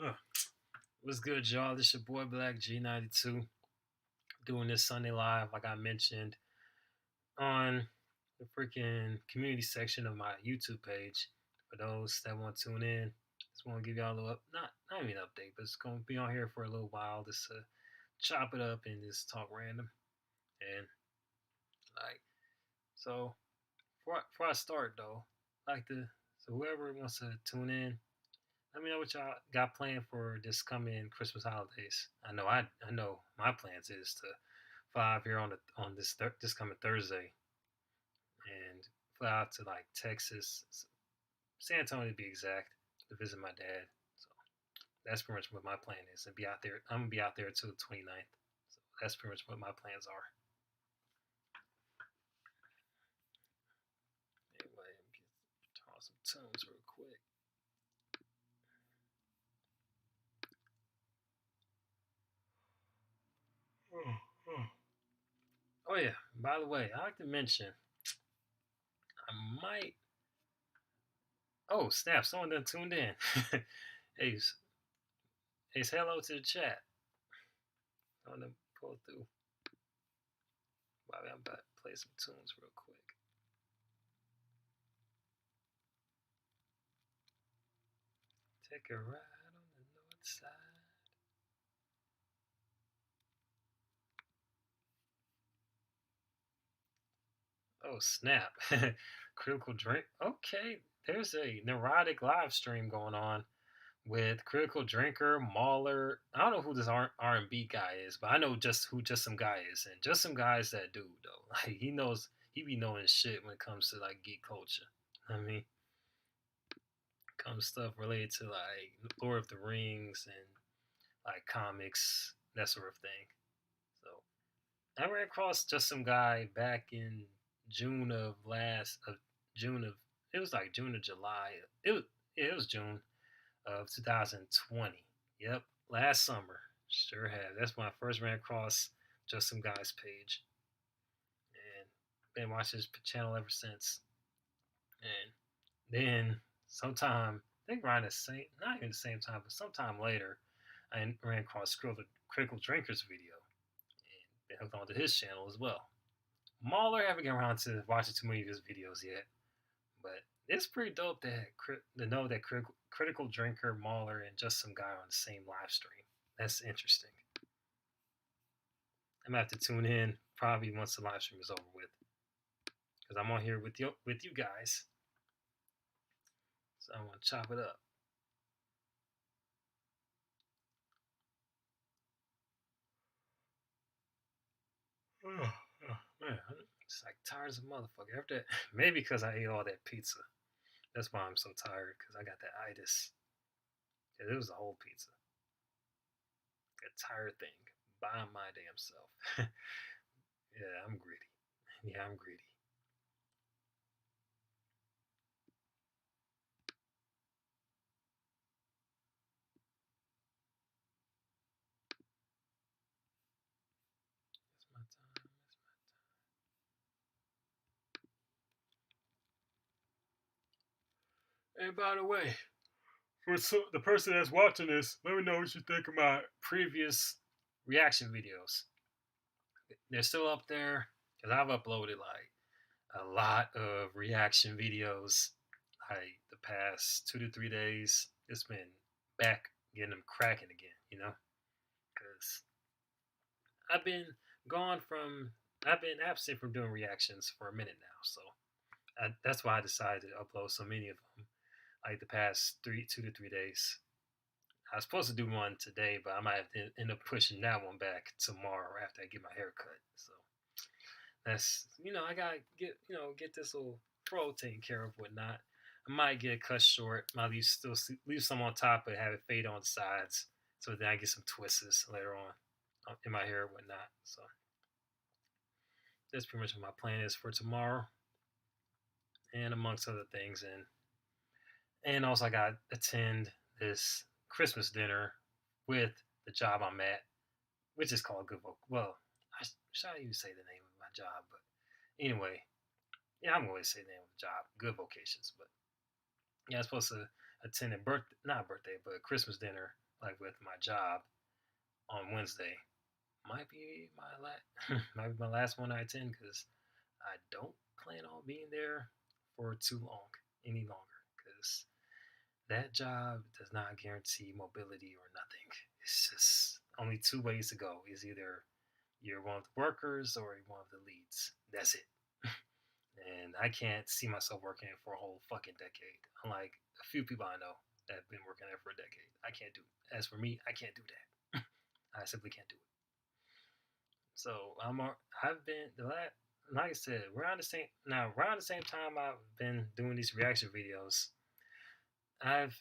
Huh. What's good, y'all? This your boy Black G92 doing this Sunday live, like I mentioned, on the freaking community section of my YouTube page. For those that want to tune in, just want to give y'all a little not even an update, but it's gonna be on here for a little while, just to chop it up and just talk random and like so. Before I start though, like to so whoever wants to tune in, let me know what y'all got planned for this coming Christmas holidays. I know my plans is to fly out here on this coming Thursday and fly out to like Texas, San Antonio to be exact, to visit my dad. So that's pretty much what my plan is, and be out there. I'm gonna be out there until the 29th. So that's pretty much what my plans are. Anyway, let me turn on some tunes real quick. Oh yeah. By the way, I like to mention I might. Oh snap! Someone done tuned in. hey, hey, say hello to the chat. I want to pull through. Bobby, I'm about to play some tunes real quick. Take a ride on the north side. Oh snap! Critical Drink. Okay, there's a neurotic live stream going on with Critical Drinker, Mauler. I don't know who this R&B guy is, but I know just who Just Some Guy is, and Just Some Guy is that dude though. Like he knows, he be knowing his shit when it comes to like geek culture. I mean, comes stuff related to like Lord of the Rings and like comics, that sort of thing. So I ran across Just Some Guy back in June of last of June of it was like June or July. It was June of 2020. Yep, last summer. Sure have. That's when I first ran across Just Some Guy's page, and been watching his channel ever since. And then sometime, I think around the same, not even the same time, but sometime later, I ran across Critical Drinkers video and been hooked onto his channel as well. Mauler haven't gotten around to watching too many of his videos yet, but it's pretty dope to know that Critical Drinker, Mauler, and Just Some Guy on the same live stream. That's interesting. I'm gonna have to tune in probably once the live stream is over with, because I'm on here with you guys. So I'm gonna chop it up. Oh, oh man, it's like tired as a motherfucker. After that, maybe because I ate all that pizza. That's why I'm so tired, because I got that itis. Yeah, it was a whole pizza. That tired thing by my damn self. Yeah, I'm greedy. Yeah, I'm greedy. It's my time. It's my time. And by the way, for the person that's watching this, let me know what you think of my previous reaction videos. They're still up there because I've uploaded like a lot of reaction videos like the past 2 to 3 days. It's been back getting them cracking again, because I've been gone from I've been absent from doing reactions for a minute now, so that's why I decided to upload so many of them like the past 2 to 3 days. I was supposed to do one today, but I might have to end up pushing that one back tomorrow after I get my hair cut. So that's I gotta get this little fro taken care of, whatnot. I might get it cut short. Might leave some on top, but have it fade on the sides, so then I get some twists later on in my hair and whatnot. So that's pretty much what my plan is for tomorrow, and amongst other things, and also I got to attend this Christmas dinner with the job I'm at, which is called Good Voc. Well, should I even say the name of my job? But anyway, yeah, I'm going to say the name of the job, Good Vocations. But yeah, attending not birthday, but Christmas dinner like with my job on Wednesday. Might be my last, might be my last one I attend because I don't plan on being there for too long any longer because that job does not guarantee mobility or nothing. It's just only two ways to go. Is either you're one of the workers or you're one of the leads. That's it. And I can't see myself working for a whole fucking decade. Unlike a few people I know that have been working there for a decade. I can't do it. As for me, I can't do that. I simply can't do it. So I've been the last, like I said, around the same time I've been doing these reaction videos. I've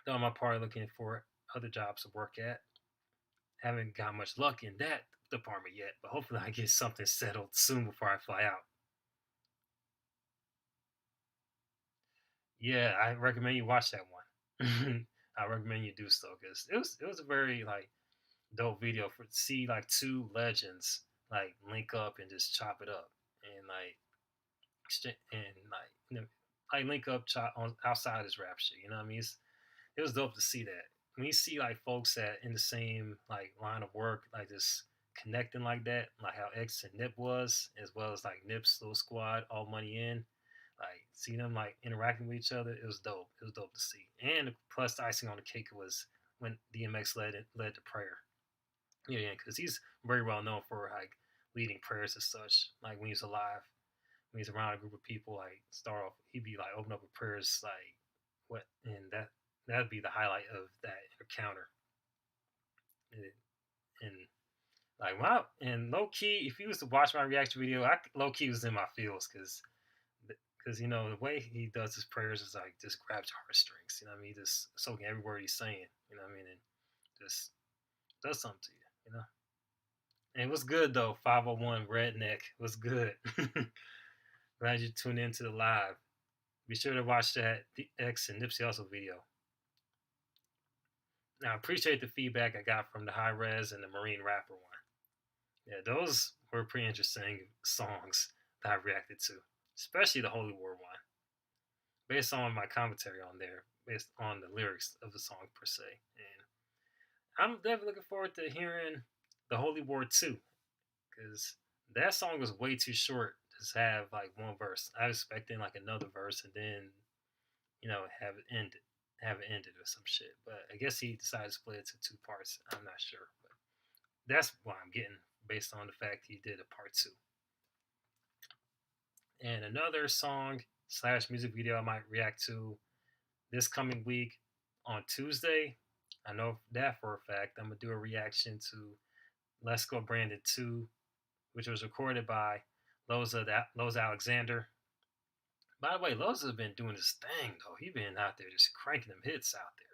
done my part looking for other jobs to work at. Haven't got much luck in that department yet, but hopefully I get something settled soon before I fly out. Yeah, I recommend you watch that one. I recommend you do so because it was a very like dope video for to see like two legends like link up and just chop it up and like and like like link up chop on outside his rap shit. You know what I mean? It was dope to see that. When you see like folks that in the same like line of work like this connecting like that, like how X and Nip was, as well as like Nip's little squad, all money in, like see them like interacting with each other, it was dope. It was dope to see. And plus the icing on the cake was when DMX led the prayer. Yeah, because he's very well known for like leading prayers and such. Like when he's alive, when he's around a group of people, like start off, he'd be like open up with prayers, like what, and that'd be the highlight of that encounter. And like wow, and low key, if you was to watch my reaction video, I low key was in my feels because you know the way he does his prayers is like just grabs your heartstrings. You know what I mean? Just soaking every word he's saying. You know what I mean? And just does something to you. You know. And it was good though. 501 Redneck was good. Glad you tuned into the live. Be sure to watch that X and Nipsey Hussle video. Now, I appreciate the feedback I got from the High Res and the Marine Rapper one. Yeah, those were pretty interesting songs that I reacted to, especially the Holy War one, based on my commentary on there, based on the lyrics of the song per se. And I'm definitely looking forward to hearing the Holy War 2 because that song was way too short to have like one verse. I was expecting like another verse and then have it ended or some shit. But I guess he decided to split it to two parts. I'm not sure, but that's what I'm getting based on the fact he did a part two. And another song slash music video I might react to this coming week on Tuesday. I know that for a fact. I'm gonna do a reaction to Let's Go Brandon 2, which was recorded by Loza Alexander. By the way, Loza's been doing his thing though. He been out there just cranking them hits out there.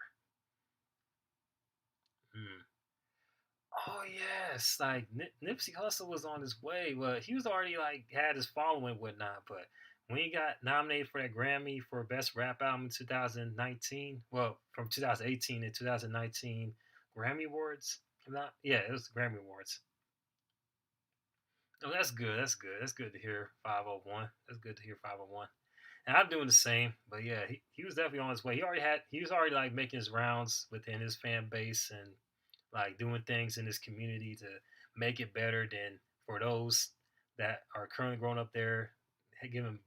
Oh yes, like Nipsey Hussle was on his way. Well, he was already like had his following and whatnot, but when he got nominated for that Grammy for Best Rap Album in 2019, well, from 2018 to 2019 Grammy Awards, not yeah, it was the Grammy Awards. Oh, that's good. That's good. That's good to hear. 501. That's good to hear 501. And I'm doing the same, but yeah, he was definitely on his way. He was already like making his rounds within his fan base and like doing things in his community to make it better than for those that are currently growing up there, giving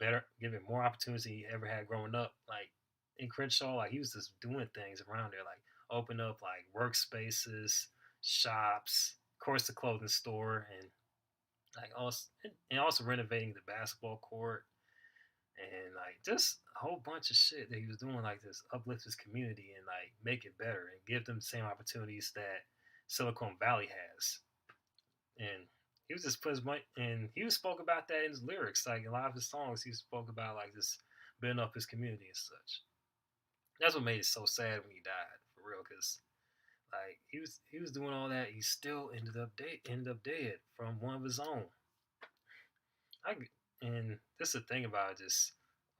more opportunities than he ever had growing up. Like in Crenshaw, like he was just doing things around there, like open up like workspaces, shops, of course the clothing store, and also renovating the basketball court and like just a whole bunch of shit that he was doing like this uplift his community and like make it better and give them the same opportunities that Silicon Valley has. And he was just put his money and he was spoke about that in his lyrics. Like a lot of his songs he spoke about like just building up his community and such. That's what made it so sad when he died, for real, because like he was doing all that, he still ended up dead from one of his own. I and this is the thing about it, just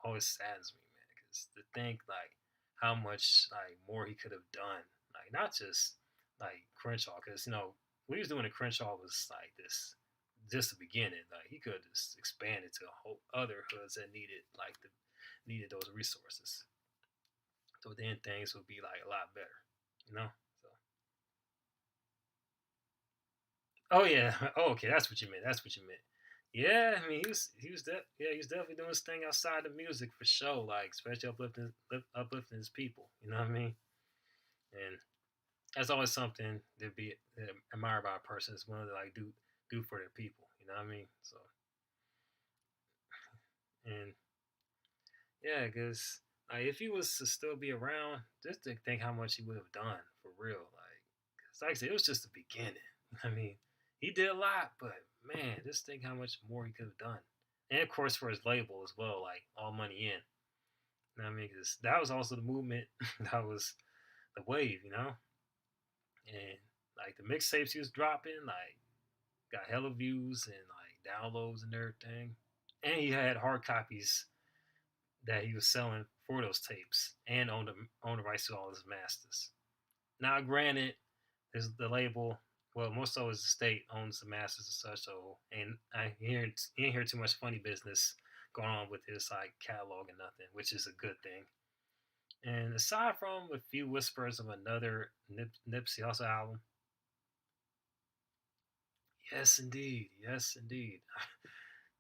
always saddens me, man. Because to think like how much like more he could have done, like not just like Crenshaw, because what he was doing in Crenshaw was like this, just the beginning. Like he could have just expanded to a whole other hoods that needed those resources. So then things would be like a lot better, you know. So oh yeah, oh okay, that's what you meant. That's what you meant. Yeah, I mean he was definitely doing his thing outside of music for sure, like especially uplifting his people. You know what I mean? And that's always something to be admired by a person is willing to like do for their people. You know what I mean? So and yeah, because like if he was to still be around, just to think how much he would have done for real. Like, 'cause like I said, it was just the beginning. I mean, he did a lot, but man, just think how much more he could have done. And of course, for his label as well, like All Money In. You know what I mean? Because that was also the movement. That was the wave, you know? And like the mixtapes he was dropping, like got hella views and like downloads and everything. And he had hard copies that he was selling for those tapes and owned the rights to all his masters. Now, granted, is the label. Well, most of his estate owns the masters and such. So, and I hear you ain't hear too much funny business going on with his like catalog and nothing, which is a good thing. And aside from a few whispers of another Nipsey Hussle album, yes, indeed, yes, indeed,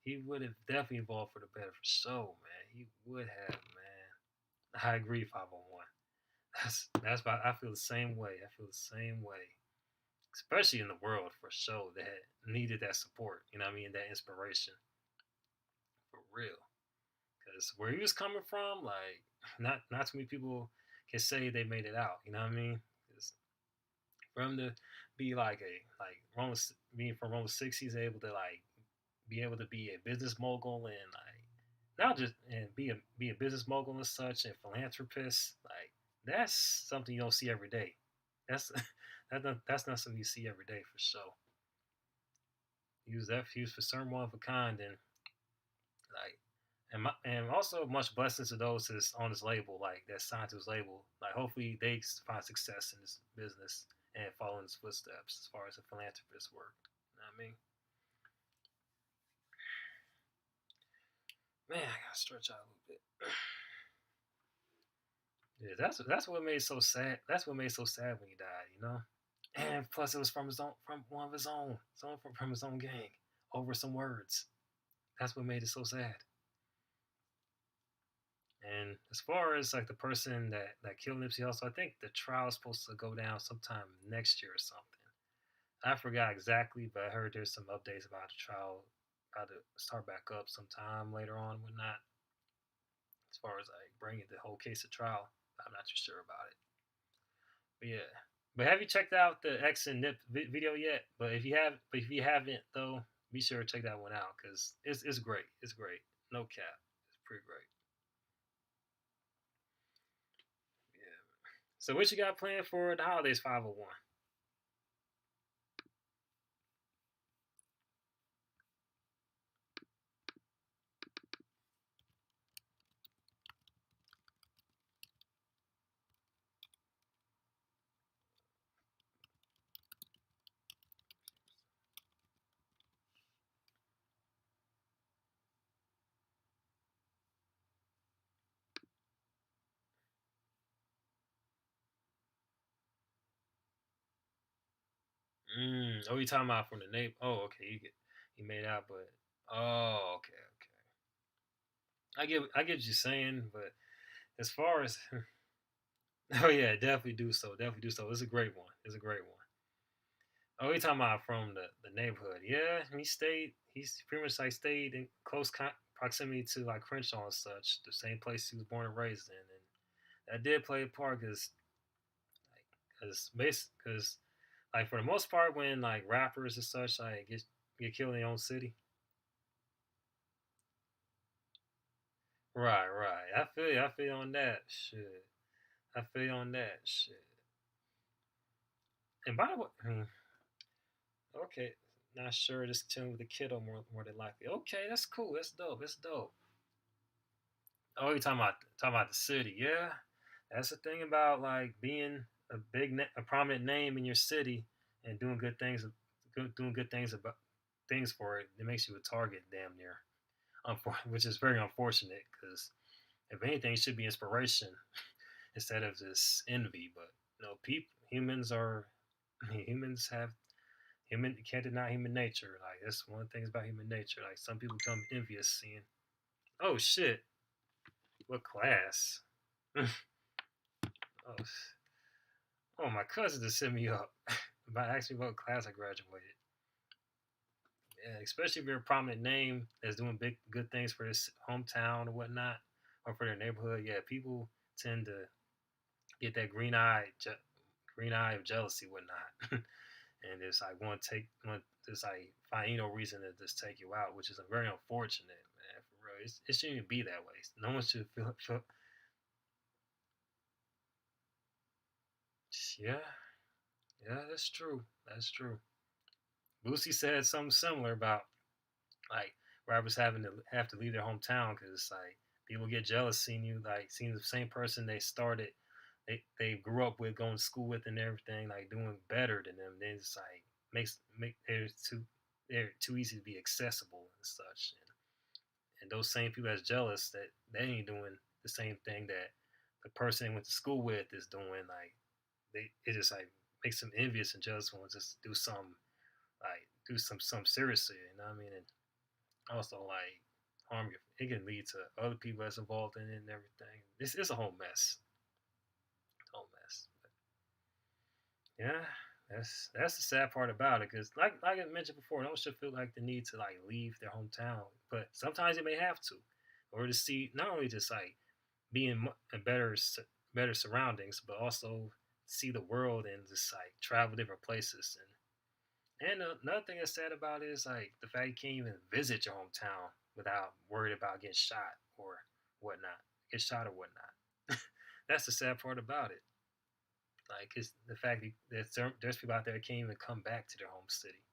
he would have definitely evolved for the better for sure, man. He would have, man. I agree, 501. That's why I feel the same way. I feel the same way, especially in the world for sure that needed that support. You know what I mean? That inspiration for real. Because where he was coming from, like not too many people can say they made it out. You know what I mean? 'Cause for him to be like a like Rome, being from Rome six, he's able to like be able to be a business mogul and like not just and be a business mogul and such and philanthropist. Like that's something you don't see every day. That's that's not something you see every day for sure. He was for certain one of a kind and like and also much blessings to those that's on his label like that signed to his label. Like hopefully they find success in this business and follow in his footsteps as far as a philanthropist work. You know what I mean? Man, I gotta stretch out a little bit. Yeah, that's what made it so sad. That's what made it so sad when he died. You know. And plus, it was from his own, from one of his own, someone from his own gang, over some words. That's what made it so sad. And as far as like the person that killed Nipsey Hussle, I think the trial is supposed to go down sometime next year or something. I forgot exactly, but I heard there's some updates about the trial, about to start back up sometime later on, and whatnot. As far as like bringing the whole case to trial, I'm not too sure about it. But yeah. But have you checked out the X and Nip video yet? But if you haven't though, be sure to check that one out because it's great. It's great. No cap. It's pretty great. Yeah. So what you got planned for the holidays? 501. Oh, you talking about from the neighbor? Oh, okay. You made out, but oh, okay, okay. I get what you're saying, but as far as oh yeah, definitely do so. Definitely do so. It's a great one. It's a great one. Oh, you talking about from the neighborhood? Yeah, he stayed. He's pretty much like stayed in close proximity to like Crenshaw and such, the same place he was born and raised in, and that did play a part because like because like for the most part when like rappers and such like get killed in their own city. Right, right. I feel you. I feel you on that shit. I feel you on that shit. And by the way, okay, not sure. Just chilling with the kiddo more than likely. Okay, that's cool. That's dope. That's dope. Oh, you're talking about the city, yeah. That's the thing about like being a prominent name in your city and doing doing good things about things for it. It makes you a target, damn near. Which is very unfortunate because if anything, it should be inspiration instead of this envy. But people, humans have human. You can't deny human nature. Like that's one of the things about human nature. Like some people become envious seeing, oh shit, what class? oh, oh, my cousin just sent me up about actually what class I graduated. Yeah, especially if you're a prominent name that's doing big good things for this hometown or whatnot, or for their neighborhood. Yeah, people tend to get that green eye of jealousy, whatnot, and it's like want just like find no reason to just take you out, which is a very unfortunate, man. For real, it shouldn't even be that way. No one should feel. Yeah, yeah, that's true. That's true. Lucy said something similar about like rappers having to have to leave their hometown because like people get jealous seeing you like seeing the same person they grew up with, going to school with, and everything, like doing better than them. Then it's like make they're too easy to be accessible and such. And those same people that's jealous that they ain't doing the same thing that the person they went to school with is doing. Like it just like makes them envious and jealous when just do some like do some seriously. You know what I mean? And also like harm your. It can lead to other people that's involved in it and everything. It's a whole mess. Whole mess. But yeah, that's the sad part about it. Because like I mentioned before, no one should feel like the need to like leave their hometown, but sometimes they may have to, or to see not only just like being in better surroundings, but also see the world and just like travel different places. And another thing that's sad about it is like the fact you can't even visit your hometown without worried about getting shot or whatnot, get shot or whatnot. That's the sad part about it. Like, it's the fact that there's people out there that can't even come back to their home city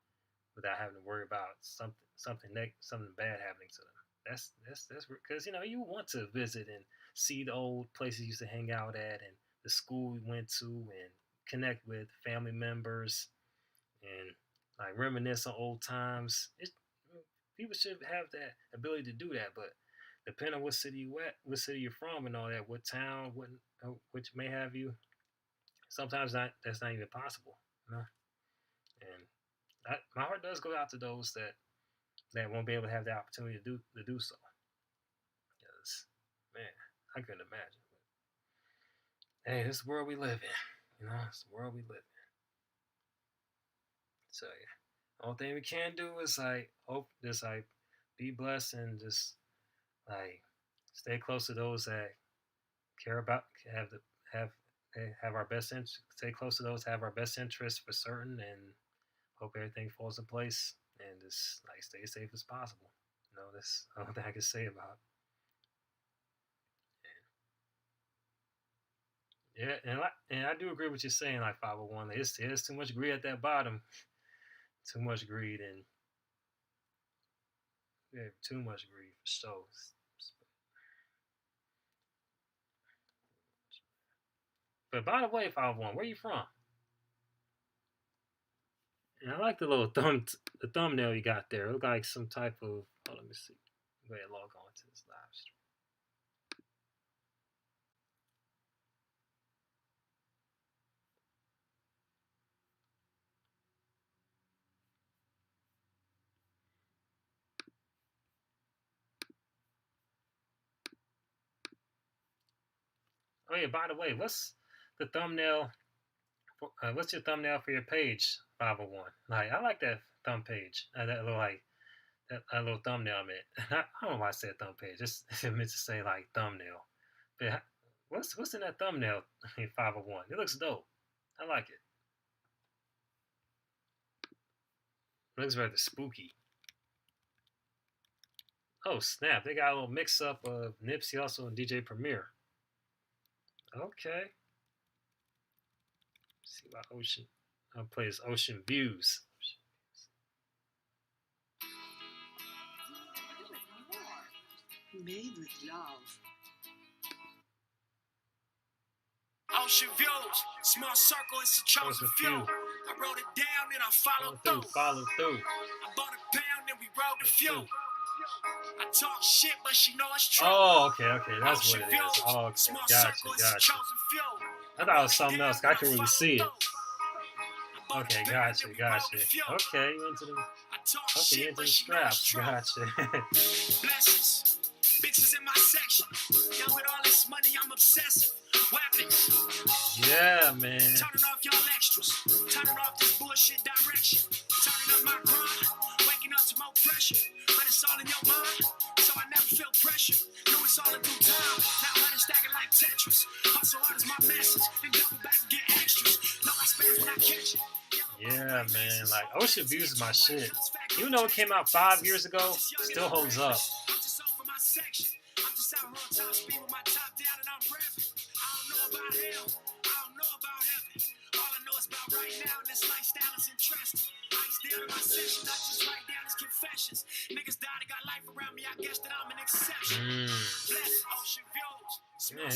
without having to worry about something bad happening to them. That's because you want to visit and see the old places you used to hang out at and the school we went to and connect with family members and like reminisce on old times. People should have that ability to do that, but depending on what city you at, what city you're from, and all that, what town, which may have you, sometimes that's not even possible, you know. And my heart does go out to those that won't be able to have the opportunity to do so. Because man, I couldn't imagine. But hey, this is the world we live in. It's the world we live in. So yeah, the only thing we can do is like hope, just like be blessed and just like stay close to those that care about have have our best interest. Stay close to those have our best interests for certain, and hope everything falls in place and just like stay as safe as possible. That's all that I can say about it. Yeah, and I do agree with you saying like 501. There's too much greed at that bottom, too much greed, and yeah, too much greed for sure. But by the way, 501, where you from? And I like the little the thumbnail you got there. It look like some type of. Oh, let me see. Go ahead, log on to this live stream. Oh yeah, by the way, what's the thumbnail? What's your thumbnail for your page? 501. Like I like that thumb page. That little like that little thumbnail I meant. I don't know why I said thumb page. Just I meant to say like thumbnail. But what's in that thumbnail? 501. It looks dope. I like it. It looks rather spooky. Oh snap! They got a little mix up of Nipsey Hussle and DJ Premier. Okay. Let's see about Ocean. I'll play this Ocean Views. Made with love. Ocean views, small circle, it's a chosen few. I wrote it down and I followed through. Follow through. I bought a pound and we rode a few. I talk shit, but she know it's true. Oh, okay, that's what it is. Oh, okay, gotcha. I thought it was something else. I can really see it. Okay, gotcha. Okay, you into the straps. Gotcha. Blessings, bitches in my section. Young with all this money, I'm obsessive. Weapons. Yeah, man. Turning off y'all extras. Turning off this bullshit direction. Turning up my grind. Waking up to more pressure. But it's all in your mind. So I never feel pressure. Know it's all in due time. Now let it stacking like Tetris. Hustle hard is my message. And double back and get extras. Know I spaz when I catch it. Yeah, man. Like, Ocean Views is my shit. Even though it came out 5 years ago, still holds up. I'm just over my section. I'm just out on top speed with my top down and I'm revving. I don't know about hell. I don't know about heaven. All I know is about right now, and this lifestyle is interesting. I ain't still in my session, I just write down his confessions. Niggas died and got life around me, I guess that I'm an exception. Bless Ocean Views. Man,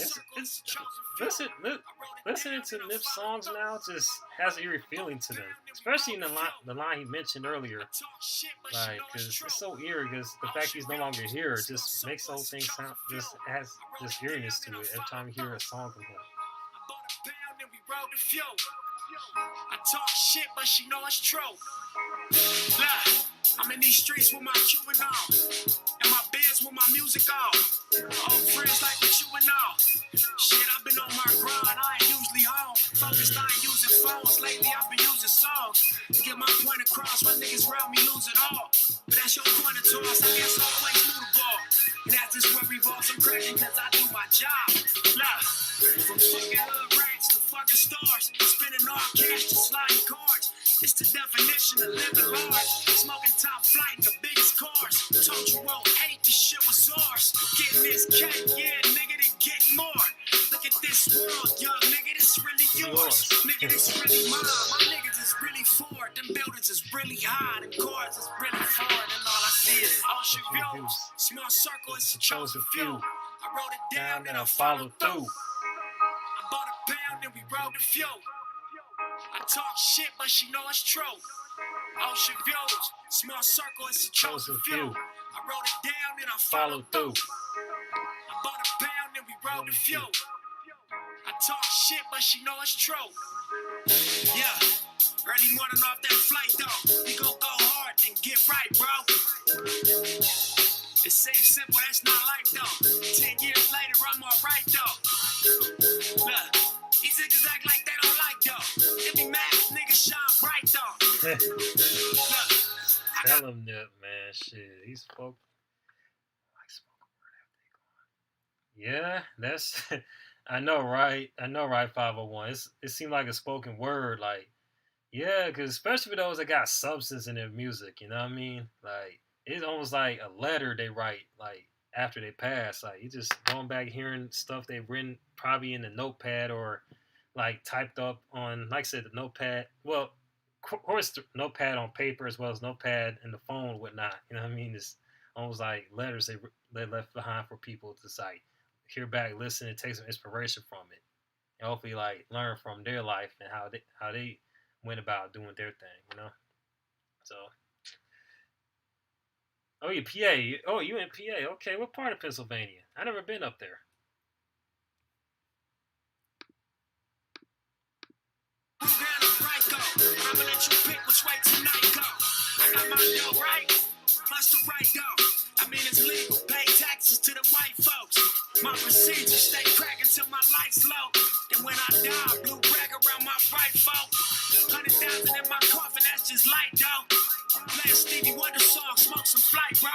listening to Nip's songs now just has an eerie feeling to them, especially in the line he mentioned earlier. Like, cause it's so eerie, because the fact he's no longer here just makes the whole thing sound just has this eeriness to it every time you hear a song from him. I talk shit, but she know it's true. Look, I'm in these streets with my Cuban on, and my bands with my music on. Old friends like what you and all. Shit, I've been on my grind, I ain't usually home. Focused, I ain't using phones. Lately, I've been using songs to get my point across. My niggas around me lose it all. But that's your point of toss, I guess always knew the ball. And that's just where revolves, I'm cracking cause I do my job. Look, from fucking hood rats to fucking stars, spending all cash to sliding cards. It's the definition of living large. Smoking top flight in the biggest cars. Told you won't hate, this shit was ours. Getting this cake, yeah, nigga, they get more. Look at this world, young nigga, this really yours. Nigga, this really mine. My niggas is really Ford. Them buildings is really high. Them cars is really Ford. And all I see is ocean views. Small circle, it's a chosen few. I wrote it down and I followed through. I bought a pound and we rode the few. I talk shit, but she know it's true. Ocean views, small circle, it's a chosen few. I wrote it down and I followed through. I bought a pound and we rode the few. I talk shit, but she know it's true. Yeah, early morning off that flight though. We gon' go hard, then get right, bro. It seems simple, that's not life though. 10 years later, I'm alright though. Look, these niggas act like they don't like though. If be mad, niggas shine bright though. Look, Tell him that, man. Shit, he's spoke. Like spoken word after they gone. Yeah, that's. I know, right? 501. It seemed like a spoken word, like, yeah, because especially for those that got substance in their music, you know what I mean? Like, it's almost like a letter they write, like, after they pass. Like, you just going back hearing stuff they've written probably in the notepad or, like, typed up on, like I said, the notepad. Well, of course, the notepad on paper as well as notepad and the phone and whatnot. You know what I mean? It's almost like letters they left behind for people to, like, hear back, listen, and take some inspiration from it. And hopefully, like, learn from their life and how they went about doing their thing, you know? So, oh, you PA. Oh, you in PA. Okay, what part of Pennsylvania? I never been up there. I'ma let you pick which way tonight go. I got my dough, right? Plus the right dough. I mean, it's legal. Pay taxes to the white folks. My procedure stay cracking till my lights low. And when I die, blue rag around my right folk. 100,000 in my coffin, that's just light dough. Play a Stevie Wonder song, smoke some flight, bro.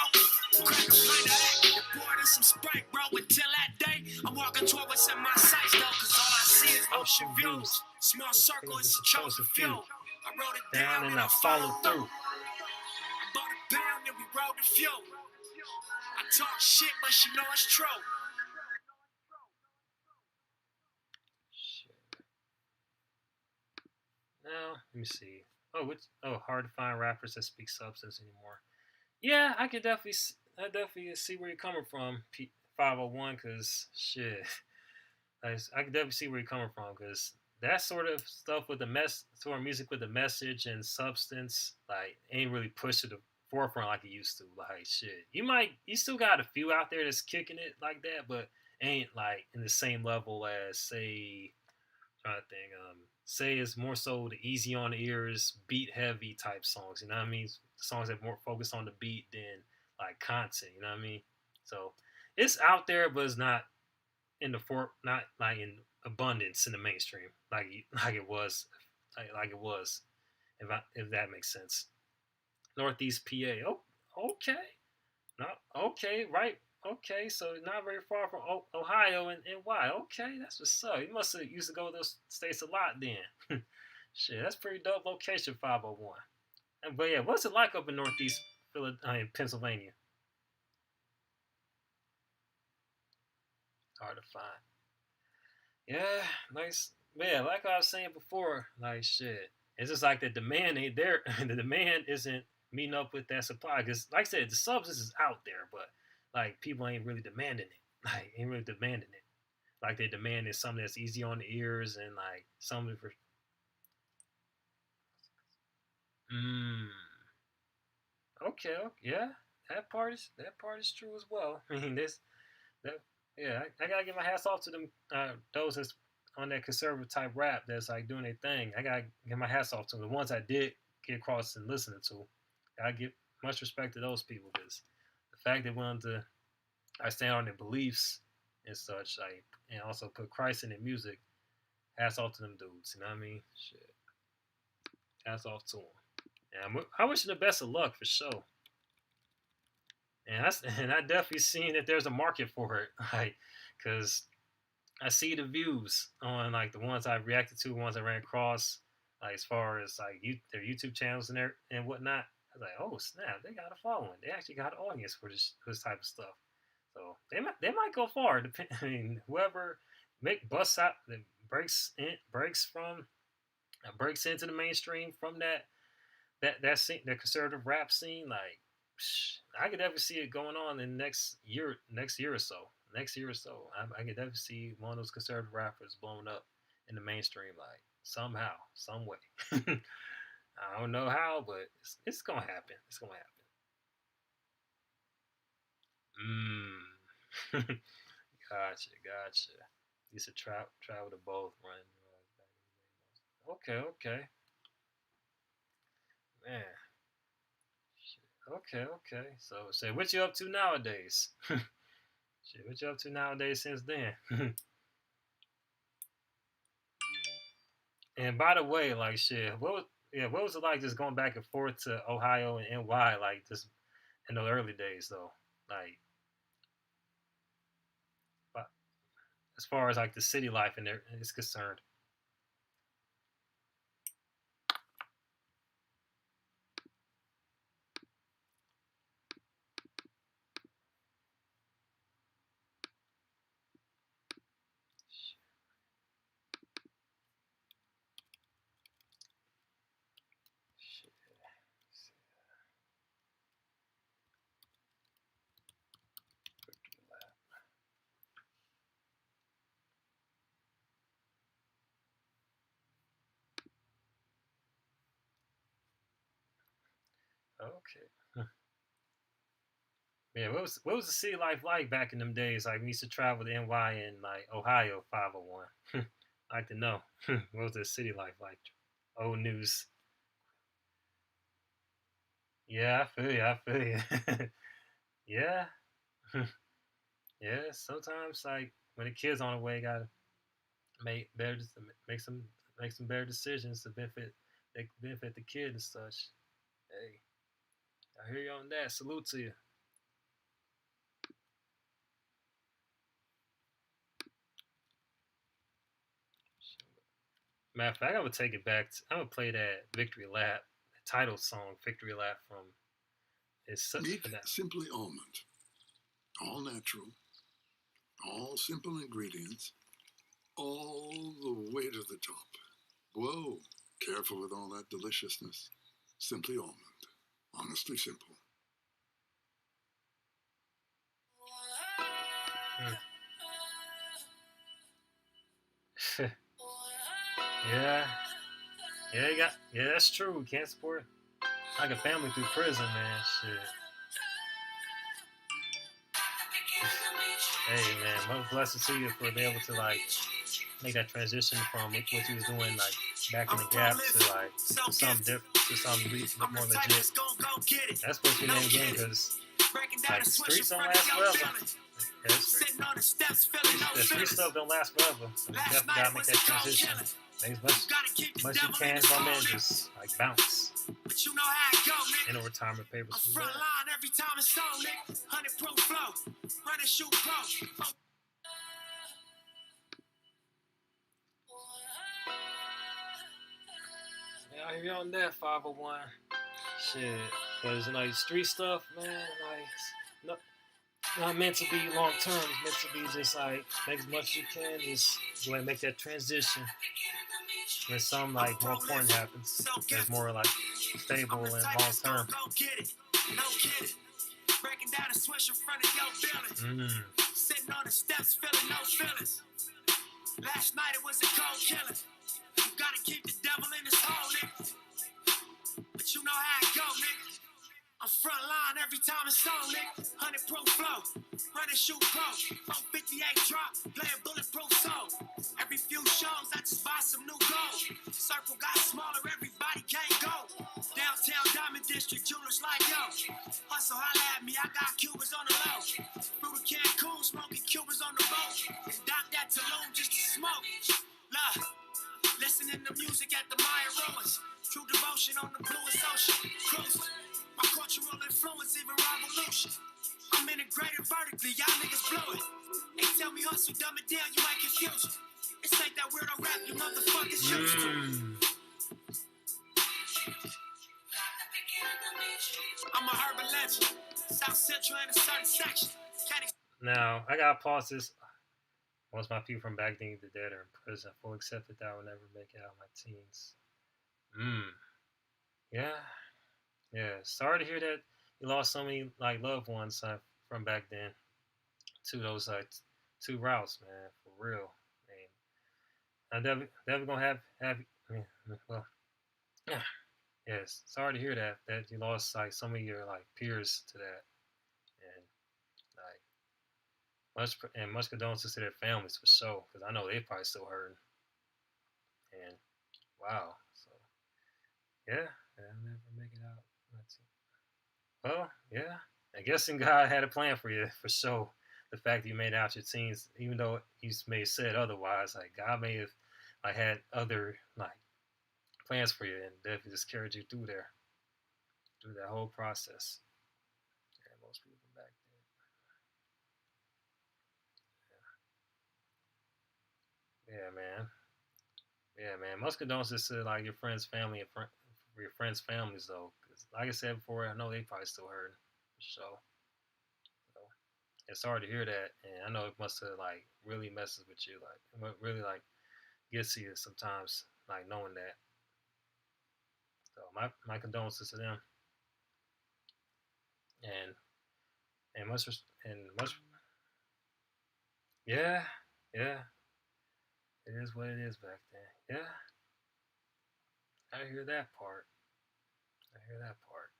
Crack a pint of that, and pour in some Sprite, bro. Until that day, I'm walking toward what's in my sights, though. Cause all I see is ocean views. Small circle, it's a chosen few. I wrote it down and I followed through. I bought a pound and we rode the few. I talk shit, but she know it's true. Now, let me see. Hard to find rappers that speak substance anymore. Yeah, I definitely see where you're coming from, 501, because shit, I can definitely see where you're coming from, because that sort of stuff with sort of music with the message and substance, like, ain't really pushed to the forefront like it used to. Like shit, you still got a few out there that's kicking it like that, but ain't like in the same level as say, trying to think, say it's more so the easy on the ears, beat heavy type songs. You know what I mean? Songs that more focus on the beat than like content. You know what I mean? So it's out there, but it's not in the not like in abundance in the mainstream like it was, like it was. If that makes sense. Northeast PA. Oh, okay. No, okay, right. Okay, so not very far from Ohio and why? Okay, that's what's up. You must have used to go to those states a lot then. Shit, that's pretty dope location, 501. But yeah, what's it like up in Northeast Pennsylvania? Hard to find. Yeah, nice. Yeah, like I was saying before, like shit. It's just like the demand ain't there. The demand isn't meeting up with that supply. Because, like I said, the substance is out there, but like people ain't really demanding it. Like, ain't really demanding it. Like they demanding something that's easy on the ears and like something for. Mm, okay, okay, yeah, that part is true as well. I mean, this that yeah, I gotta give my hats off to them those that's on that conservative type rap that's like doing their thing. I gotta give my hats off to them. The ones I did get across and listening to. I give much respect to those people because the fact they wanted to I stand on their beliefs and such, like and also put Christ in their music. Hats off to them dudes. You know what I mean? Shit. Hats off to them. And I wish them the best of luck for sure. And I definitely seen that there's a market for it, like, cause I see the views on like the ones I reacted to, ones I ran across, like as far as like their YouTube channels and whatnot. I was like, oh snap, they got a following. They actually got an audience for this type of stuff. So they might go far. I mean, whoever busts out that breaks into the mainstream from that scene, the conservative rap scene, like I could definitely see it going on in next year or so. Next year or so, I could definitely see one of those conservative rappers blowing up in the mainstream, like somehow, some way. I don't know how, but it's gonna happen. It's gonna happen. Mm. Gotcha. Used to travel to both, run. Okay, okay, man. Okay. So, say what you up to nowadays? Shit, what you up to nowadays since then? And by the way, like shit, what was it like just going back and forth to Ohio and NY, like just in the early days though? Like, as far as like the city life in there is concerned. Shit. Okay. Yeah, what was the city life like back in them days? Like we used to travel to NY and like Ohio 501. I'd like to know. What was the city life like? Old news. Yeah, I feel you. Yeah. Yeah, sometimes like when the kid's on the way, gotta make better make some make some better decisions to benefit the kid and such. Hey, I hear you on that. Salute to you. Matter of fact, I'm gonna take it back. I'm gonna play that Victory Lap, the title song, Victory Lap from. It's such Meat, simply almond. All natural, all simple ingredients, all the way to the top. Whoa, careful with all that deliciousness. Simply almond. Honestly simple. yeah, yeah, that's true. We can't support. like a family through prison, man. Shit. Hey, man, much blessings to you for being able to like make that transition from what you was doing like back in the gap to like to something different, to something more legit. That's supposed to be the main game because like streets don't last forever. Yeah, the street stuff don't last forever. So you definitely gotta make that transition. Make as much you can from it, just like bounce. But you know how it go, nigga. In a retirement papers. I'm front line every time it's on, nigga. 100 pro flow, run and shoot pro. Yeah, I hear you on that 501. Shit, cause like street stuff, man, like not meant to be long term. It's meant to be just like make as much as you can. Just go ahead and make that transition. When something like more important happens, that's more like stable and long term. Breaking down a switch in front of your building. Sitting on the steps, feeling no feelings. Last night it was a cold killing. You gotta keep the devil in his hole, nigga. But you know how it go, nigga. I'm front line every time it's on, nigga. 100 pro flow, run and shoot pro. 458 drop, playing bulletproof soul. Every few shows, I just buy some new gold. Circle got smaller, everybody can't go. Downtown Diamond District, jewelers like yo. Hustle, holla at me, I got Cubans on the low. Through the Cancun, smoking Cubans on the boat. And dock that Tulum just to smoke. Love, listening to music at the Mayan ruins. True devotion on the bluest ocean. Cruising. My cultural influence, even revolution. I'm integrated vertically, y'all niggas blow it. They tell me hustle, dumb it down, you might confuse it. It's like that weirdo rap you motherfuckers used to. I'm a urban legend. South Central in a certain section. Now, I gotta pause this. Most of my people from back then either dead or in prison. I fully accepted that I would never make it out of my teens. Yeah. Yeah, sorry to hear that you lost so many like loved ones from back then to those like two routes, man. For real, man. I'm definitely gonna have. Well, yeah, yes. Sorry to hear that you lost like some of your like peers to that, and like much condolences to their families for sure, because I know they probably still hurting. And wow, so yeah, I'll never make it out. Well, yeah. I guess God had a plan for you, for sure. The fact that you made out your teens, even though you may have said otherwise, like God may have like had other like plans for you and definitely just carried you through that whole process. Yeah, most people back then. Yeah, man. Yeah, man. Most condolences to like your friends' family and your friends' families though, because like I said before, I know they probably still hurting for sure. So it's hard to hear that, and I know it must have like really messes with you, like it really like gets to you sometimes, like knowing that. So my condolences to them, and much. Yeah, yeah, it is what it is back then. Yeah, I hear that part. I hear that part.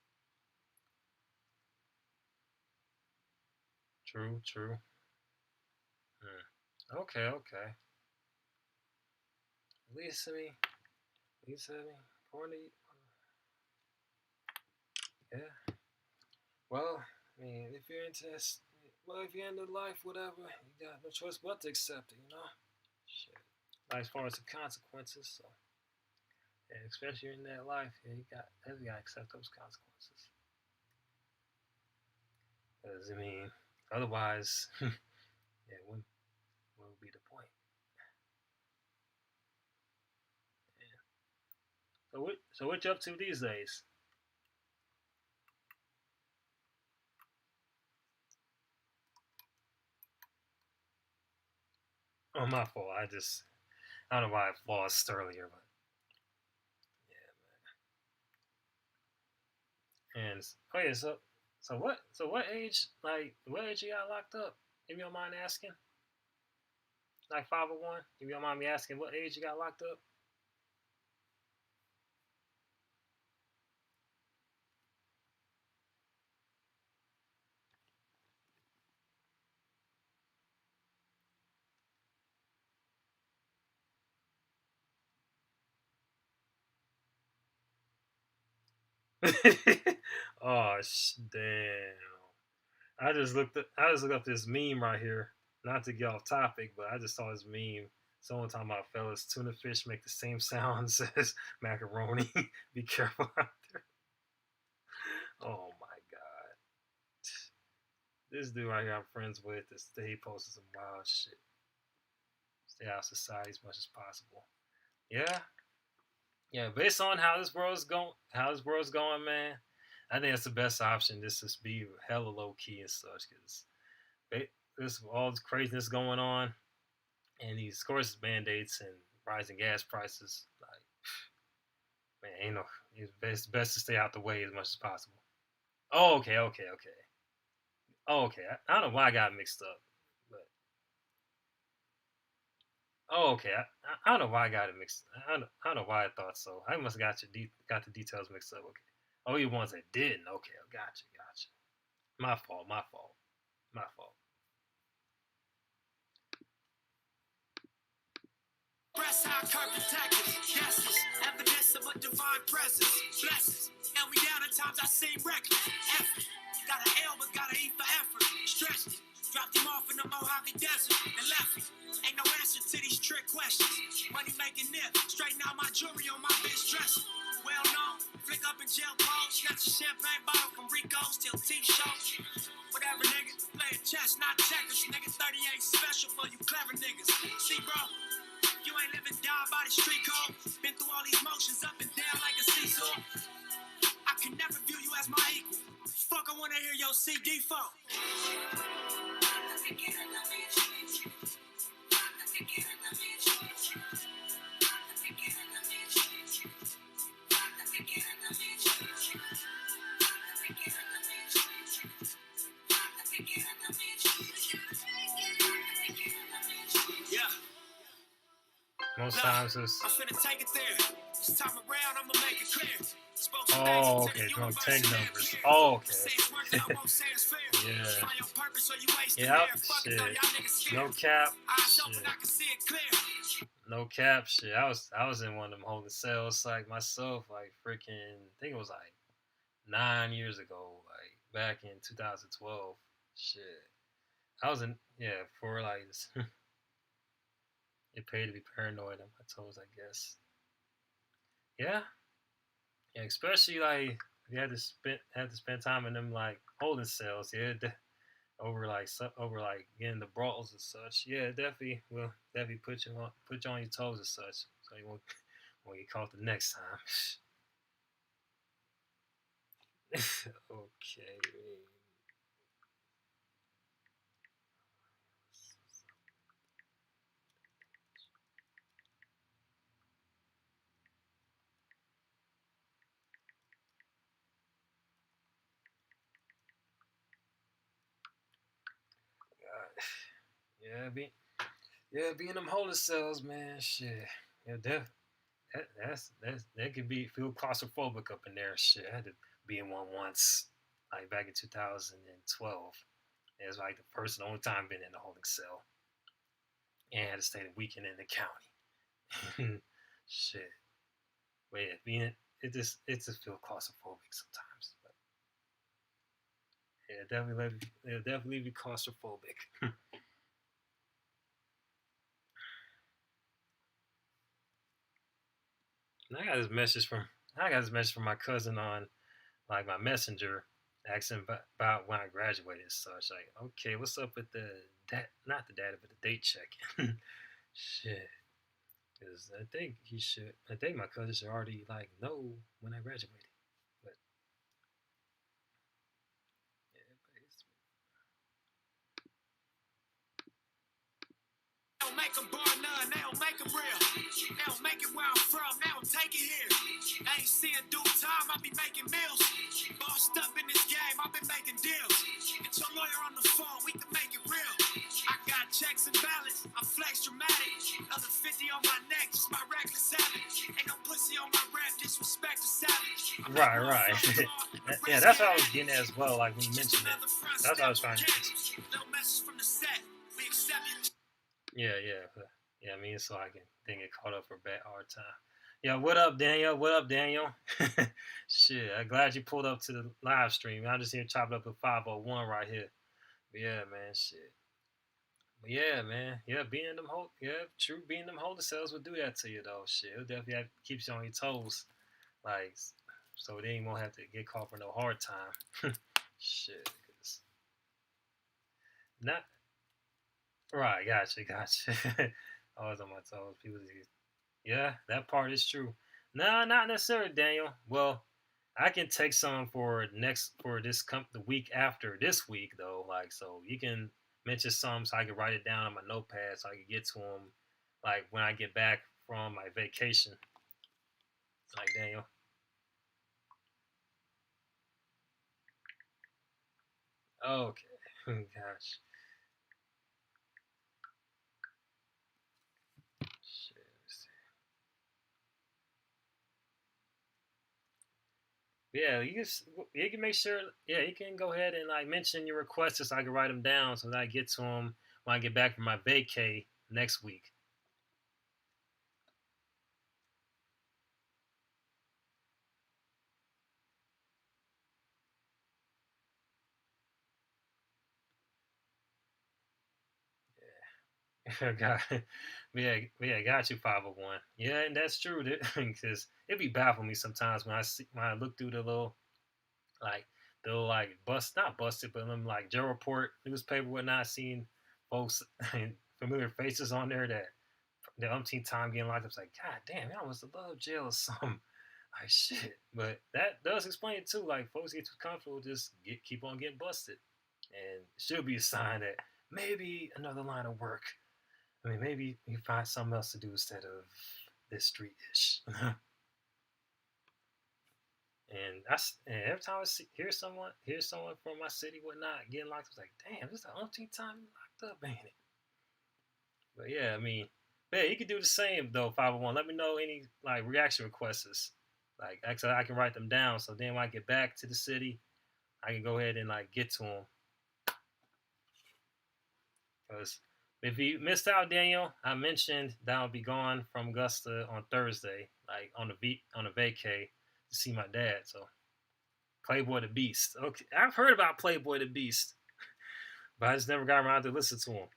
True, true. Okay, okay. Lisa me, Corny. Yeah. Well, I mean, if you're into this, well, if you're into life, whatever, you got no choice but to accept it, you know? Shit. Like, as far as the consequences, so, yeah, especially in that life, yeah, you gotta accept those consequences. Because, I mean, otherwise, yeah, what would be the point? Yeah. So what you up to these days? Oh, my fault. I don't know why I lost earlier, but yeah. And oh yeah, what age you got locked up? If you don't mind asking, like 501. If you don't mind me asking, what age you got locked up? Oh damn! I just looked up this meme right here. Not to get off topic, but I just saw this meme. Someone talking about fellas, tuna fish make the same sounds as macaroni. Be careful out there. Oh my god! This dude right here I'm friends with, he posted some wild shit. Stay out of society as much as possible. Yeah, yeah. Based on how this world's going, man, I think that's the best option. Just to be hella low key and such, because this all this craziness going on, and these, of course, mandates and rising gas prices. Like, man, ain't no. It's best to stay out the way as much as possible. Oh, okay. Oh, okay. I don't know why I got mixed up, but oh, okay. I don't know why I got it mixed. I don't know why I thought so. I must have got the details mixed up. Okay. Oh, you ones that didn't. Okay, gotcha. My fault. My fault. Breast high curve protected, guesses, evidence of a divine presence, blessings. And we down at times I seem reckless, effort. Got an L but gotta eat for effort, stretched it. Dropped him off in the Mojave Desert and left it. Ain't no answer to these trick questions. Money making nip, straighten out my jewelry on my bitch dressing. Well known, flick up in jail clothes, snatch a champagne bottle from Rico's till T-shows. Whatever, nigga, playing chess, not checkers. Nigga 30 ain't special for you clever niggas. See, bro, you ain't living down by the street code. Been through all these motions up and down like a seesaw. I can never view you as my equal. Fuck, I wanna hear your CD phone. Yeah. Most times it's. I'm finna take it there. This time around, I'ma make it clear. Oh, okay. It's gonna take numbers. Oh, okay. Yeah. Yeah. Shit. No cap. Shit. No cap. Shit. I was in one of them holding cells like myself, like freaking. I think it was like 9 years ago, like back in 2012. Shit. I was in for like it paid to be paranoid on my toes, I guess. Yeah. Yeah, especially like you had to spend time in them like holding cells. Yeah, over like getting the brawls and such. Yeah, definitely will definitely put you on your toes and such, so you won't get caught the next time. Okay. God. Yeah, being them holding cells, man. Shit. Yeah, that could feel claustrophobic up in there. Shit, I had to be in one once, like back in 2012. It was like the first and only time been in a holding cell, and I had to stay the weekend in the county. Shit, but yeah, it just feel claustrophobic sometimes. But yeah, it'll definitely be claustrophobic. And I got this message from my cousin on like my messenger asking about when I graduated and such. Like, okay, what's up with not the data, but the date check? Shit, because I think my cousin should already like know when I graduated. But yeah, They don't make them bar none, they don't make them real. They don't make it where I'm from, they don't take it here. I ain't seeing due time, I be making meals. Bossed up in this game, I've been making deals. Get your lawyer on the phone, we can make it real. I got checks and balance, I'm flex dramatic. Another 50 on my neck, just my reckless habit. Ain't no pussy on my rap, disrespect the savage. right. Yeah, that's what I was getting at as well. Like when you mentioned it, that's what I was trying to get. No message from the set, we accept it. Yeah. I mean, so I can then get caught up for a bad hard time. Yo, what up, Daniel? What up, Daniel? Shit, I'm glad you pulled up to the live stream. I'm just here chopping up with 501 right here. But yeah, man, shit. But yeah, man. Yeah, being them whole, yeah, true. Being them holding cells will do that to you though. Shit, it'll definitely keeps you on your toes, like, so then you won't have to get caught for no hard time. Shit, 'cause not right. Gotcha. Always on my toes. People, yeah, that part is true. No, not necessarily, Daniel. Well, I can take some for next for this the week after this week though. Like, so you can mention some so I can write it down on my notepad so I can get to them like when I get back from my vacation. Like, Daniel. Okay. Gosh. Shit. Yeah, you can make sure. Yeah, you can go ahead and like mention your requests so I can write them down so that I get to them when I get back from my vacay next week. got, yeah, got you 501. Yeah, and that's true because it be baffling me sometimes when I look through the little like like not busted, but them like Joe Report newspaper whatnot, seeing folks familiar faces on there that the umpteen time getting locked up. It's like, God damn, y'all must have loved jail or something. Like shit. But that does explain it too. Like folks get too comfortable, just keep on getting busted. And it should be a sign that maybe another line of work. I mean, maybe you find something else to do instead of this street ish. And every time hear someone from my city, whatnot, getting locked up, it's like, damn, this is the umpteenth time locked up, ain't it? But yeah, I mean, yeah, you can do the same though. 501. Let me know any like reaction requests. Like, actually, I can write them down. So then when I get back to the city, I can go ahead and like get to them. Because if you missed out, Daniel, I mentioned that I'll be gone from Augusta on Thursday, like on a vacay to see my dad. So Playboy the Beast. Okay, I've heard about Playboy the Beast, but I just never got around to listen to him.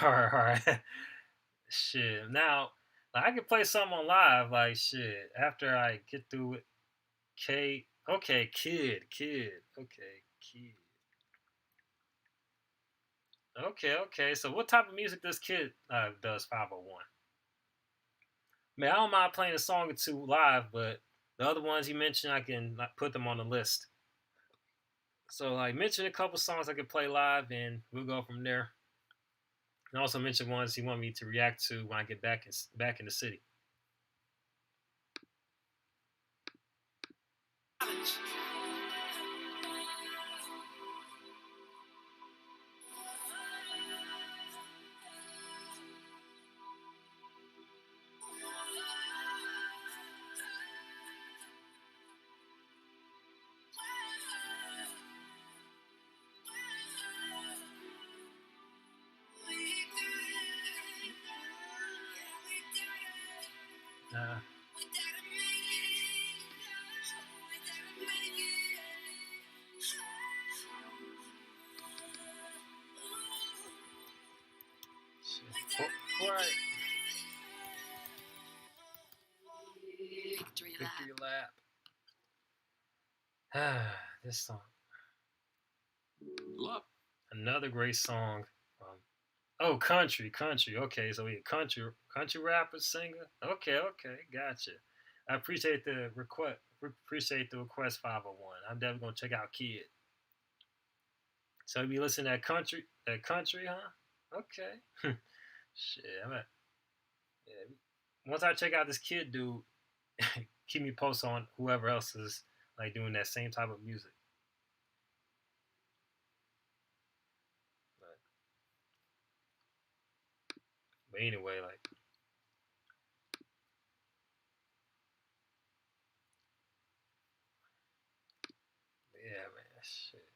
All right. Shit. Now, like, I can play something on live, like shit. After I get through with K. Okay, kid. Okay, kid. Okay. So, what type of music this kid does 501? Man, I don't mind playing a song or two live, but the other ones you mentioned, I can like, put them on the list. So, like, mention a couple songs I can play live, and we'll go from there. And also mention ones you want me to react to when I get back in the city. Uh, Right. Victory lap. This song. Love. Another great song from oh country. Okay, so we a country rapper singer. Okay, gotcha. I appreciate the request. Appreciate the request 501. I'm definitely gonna check out Kid. So you be listening to that country, huh? Okay. Shit, yeah. Once I check out this Kid dude, keep me posted on whoever else is like doing that same type of music. But, but anyway, like yeah, man, shit.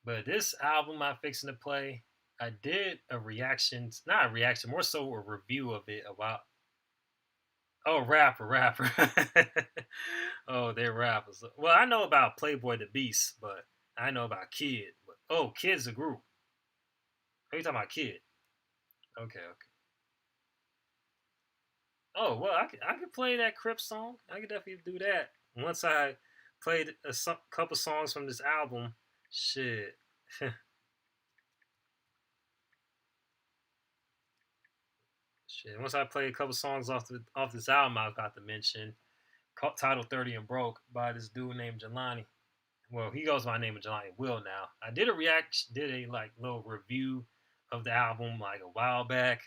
But this album I'm fixing to play, I did a reaction, not a reaction, more so a review of it about. Oh, rapper. Oh, they're rappers. Well, I know about Playboy the Beast, but I know about Kid. But, oh, Kid's a group. Are you talking about Kid? Okay, okay. Oh well, I could play that Crip song. I could definitely do that once I played couple songs from this album. Shit, shit. Once I play a couple songs off this album, I got to mention titled 30 and Broke by this dude named Jelani. Well, he goes by the name of Jelani Will now. I did a like little review of the album like a while back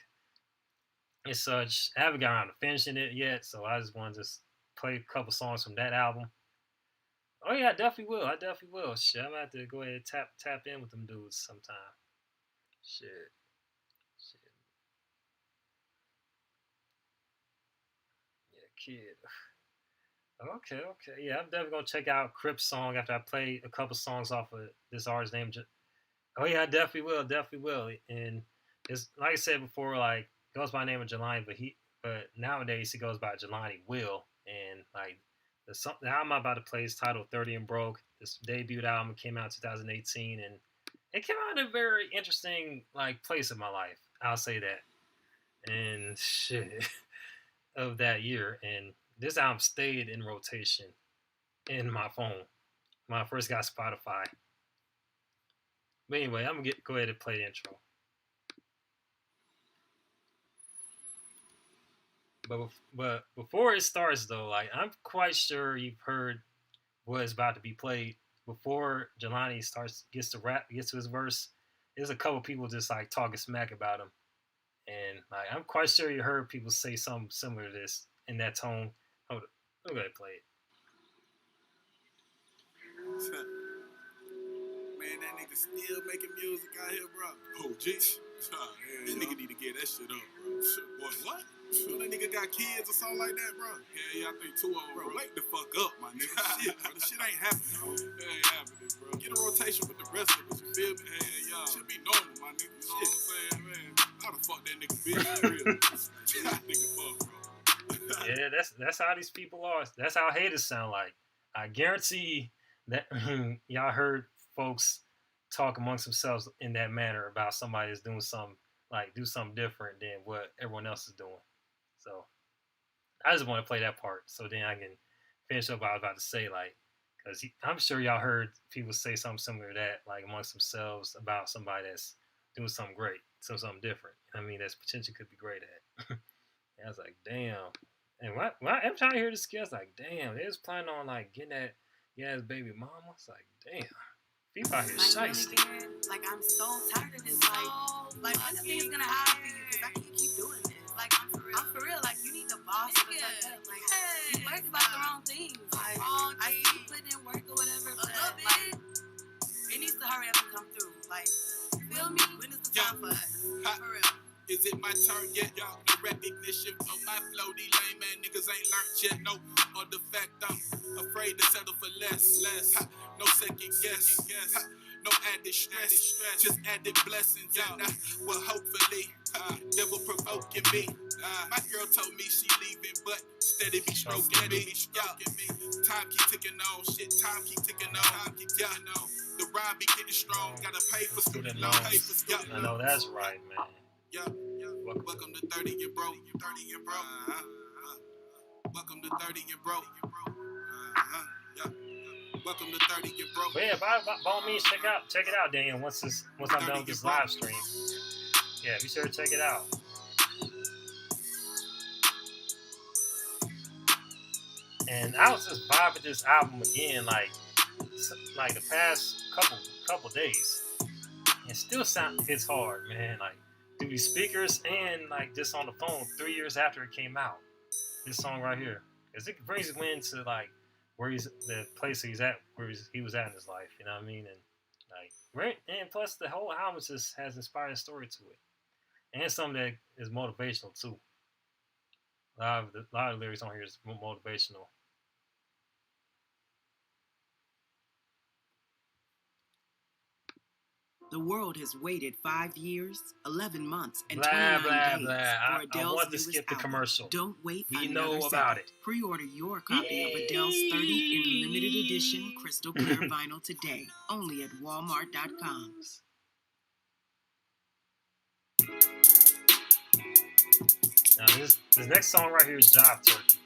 and such. I haven't got around to finishing it yet, so I just want to just play a couple songs from that album. Oh yeah, I definitely will. I definitely will. Shit, I'm gonna have to go ahead and tap in with them dudes sometime. Shit, shit. Yeah, Kid. Okay, okay. Yeah, I'm definitely gonna check out Crip's song after I play a couple songs off of this artist named. Oh yeah, I definitely will. And it's like I said before, like goes by the name of Jelani, but nowadays he goes by Jelani Will, and like the album I'm about to play is titled 30 and Broke. This debut album came out in 2018, and it came out in a very interesting like place in my life. I'll say that, and shit of that year, and this album stayed in rotation in my phone when I first got Spotify. But anyway, I'm gonna go ahead and play the intro. But before it starts though, like I'm quite sure you've heard what is about to be played before Jelani gets to his verse. There's a couple people just like talking smack about him, and like I'm quite sure you heard people say something similar to this in that tone. Hold up, I'm gonna play it. Man, that nigga still making music out here, bro. Oh, jeez. This nigga need to get that shit up, bro. Boy, what? You know that nigga got kids or something like that, bro? Yeah, I think 2 of them, bro. Wake the fuck up, my nigga. Shit, bro. This shit ain't happening, bro. It ain't happening, bro. Get a rotation with the rest of us, you feel me? Hey, y'all. Should be normal, my nigga. You know what I'm saying, man? How the fuck that nigga be? That nigga fuck, bro. Yeah, that's how these people are. That's how haters sound like. I guarantee that y'all heard folks talk amongst themselves in that manner about somebody that's doing something like do something different than what everyone else is doing. So I just want to play that part so then I can finish up what I was about to say, like, because I'm sure y'all heard people say something similar to that, like amongst themselves about somebody that's doing something great, something different. I mean, that's potentially could be great at. And I was like, damn. And every time I hear this skit, I was like, damn, they was planning on like getting that his baby mama. It's like, damn. People out here shiesty. Like, I'm so tired of this. Like when the thing's gonna happen for you? Because I can't keep doing this. Like, I'm for real. Like, you need to boss up. Like, you work about the wrong things. Like, I see you putting in work or whatever, but like, it needs to hurry up and come through. Like, feel me? When is the time for us? For real. Is it my turn yet? Y'all, no recognition of my flow. These lame man niggas ain't learned yet. No, or the fact I'm afraid to settle for less. No second guess. No added stress. Just added blessings. And well, hopefully, devil provoking me. My girl told me she leaving, but steady be stroking me. Time keep ticking on. Shit, time keep ticking on. The rhyme be getting strong. Gotta pay for student loans. I know that's right, man. Yeah. Welcome to 30 and broke. 30 and broke. Welcome to 30 and broke. Yeah. Welcome to 30 and broke. But yeah, by all means, check it out, Daniel. Once I'm done with this live stream, yeah, be sure to check it out. And I was just vibing this album again, like the past couple days, and still hits hard, man. Like through these speakers and like just on the phone 3 years after it came out. This song right here, because it brings him into like where the place he's at, where he was at in his life. You know what I mean? And like, right, and plus the whole album just has inspiring story to it, and something that is motivational too. A lot of lyrics on here is motivational. The world has waited 5 years, 11 months, and Blah 29 blah days blah. for I Adele's want to newest skip the album. commercial. Don't wait We another know second. about it. Pre-order your copy of Adele's 30 in limited edition crystal clear vinyl today, only at Walmart.com. Now this next song right here is Job Turkey.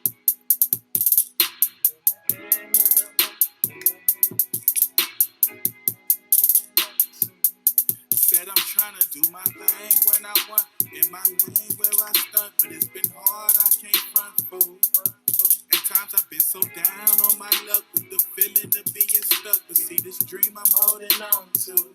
Said I'm trying to do my thing when I want in my lane where I stuck, but it's been hard, I can't front fool. At times I've been so down on my luck with the feeling of being stuck, but see this dream I'm holding on to.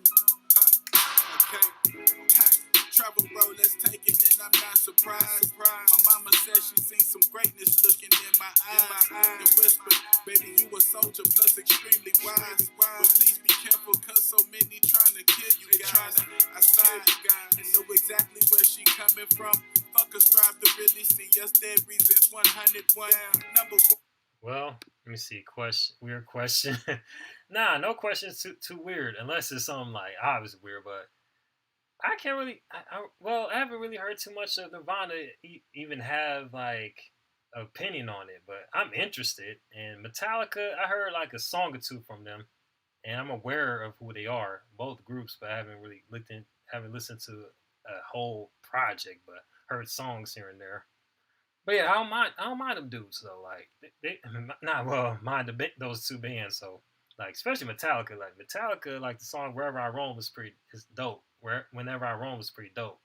Travel road, let's take it, and I'm not surprised. My mama said she seen some greatness looking in my eyes. And whispered, baby, you a soldier plus extremely wise. But please be careful, cause so many trying to kill you guys. I sighed, and know exactly where she coming from. Fuck a strive to really see us dead reasons. 101, number one. Well, let me see. Weird question. Nah, no question's too weird unless it's something like obviously weird, but I can't really. I haven't really heard too much of Nirvana even have like an opinion on it, but I'm interested. And Metallica, I heard like a song or two from them, and I'm aware of who they are, both groups, but I haven't listened to a whole project, but heard songs here and there. But yeah, I don't mind them dudes though. Like mind those two bands. So like especially Metallica. Like the song "Wherever I Roam" is dope. Whenever I Roam was pretty dope.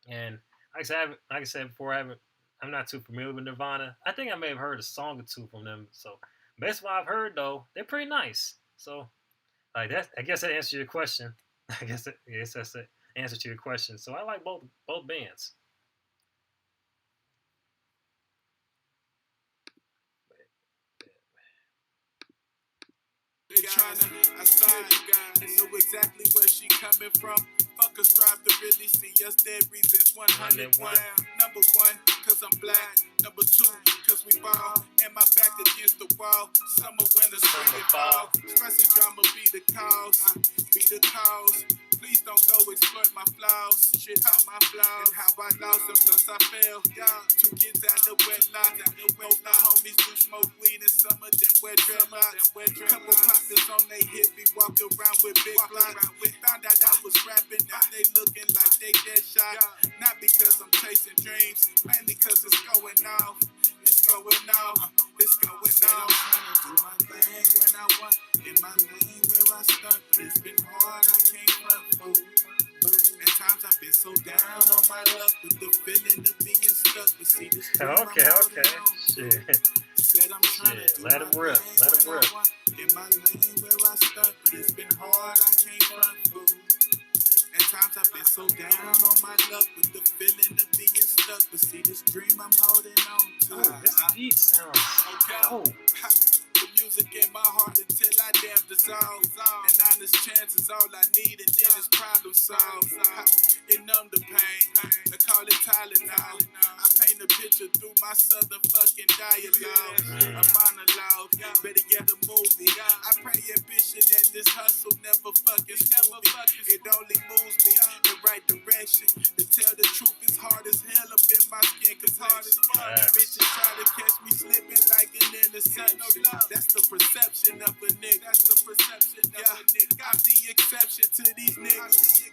And like I said before, I'm not too familiar with Nirvana. I think I may have heard a song or two from them. So based on what I've heard though, they're pretty nice. So like that, I guess that answers your question. I guess that's the answer to your question. So I like both bands. I sighed, and know exactly where she coming from. Fuck a strive to really see us dead reasons. 101, number one, cause I'm black. Number two, cause we ball. And my back against the wall. Summer, winter, spring, and fall. Stress and drama be the cause. Please don't go exploit my flaws. Shit out my flaws. And how I lost and plus I fell. Two kids out the wedlock. Most my homies do smoke weed and some of them wear dreadlocks. Couple partners on they hip be walking around with big blocks. Found out I was rapping, now they looking like they dead shot. Not because I'm chasing dreams, mainly cause it's going off. It's going off. It's going off. I'm trying to do my thing when I want. In my lane where I stuck, but it's been hard, I can't front fool. At times I've been so down on my luck with the feeling of being stuck. But see this Okay. Shit. Said I'm trying to do Let my him rip. thing Let him when I rip. want. In my lane where I stuck, but it's been hard, I can't front fool. At times I've been so down on my luck with the feeling of being stuck. But see this dream I'm holding on to. Ooh, this beat sounds dope. The music in my heart until I damn dissolve. And honest chance is all I need, and then it's problem solved. It numb the pain, I call it Tylenol. I paint a picture through my southern fucking dialogue. A monologue, better get a movie. I pray ambition and this hustle never fucking school me. It only moves me in the right direction. To tell the truth, it's hard as hell up in my skin, cause hard as fuck. Bitches try to catch me slipping like an interception. That's the perception of a nigga. I'm the exception to these niggas.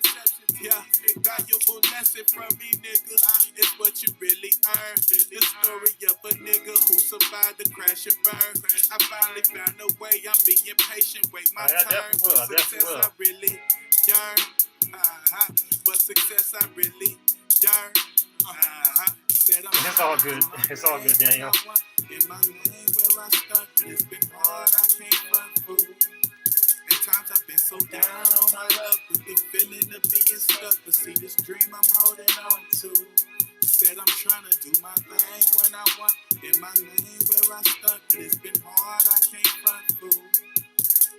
Valuable lesson from me, nigga. It's what you really earn. The story of a nigga who survived the crash and burn. I finally found a way. I'm being patient. Wait my turn. Success I really yearn. But success I really yearn. It's all good. It's all good, Daniel. In my lane where I stuck, but it's been hard, I can't front fool. At times I've been so down on my luck with the feeling of being stuck. But see this dream I'm holding on to. Said I'm trying to do my thing when I want. In my lane where I stuck, but it's been hard, I can't front fool.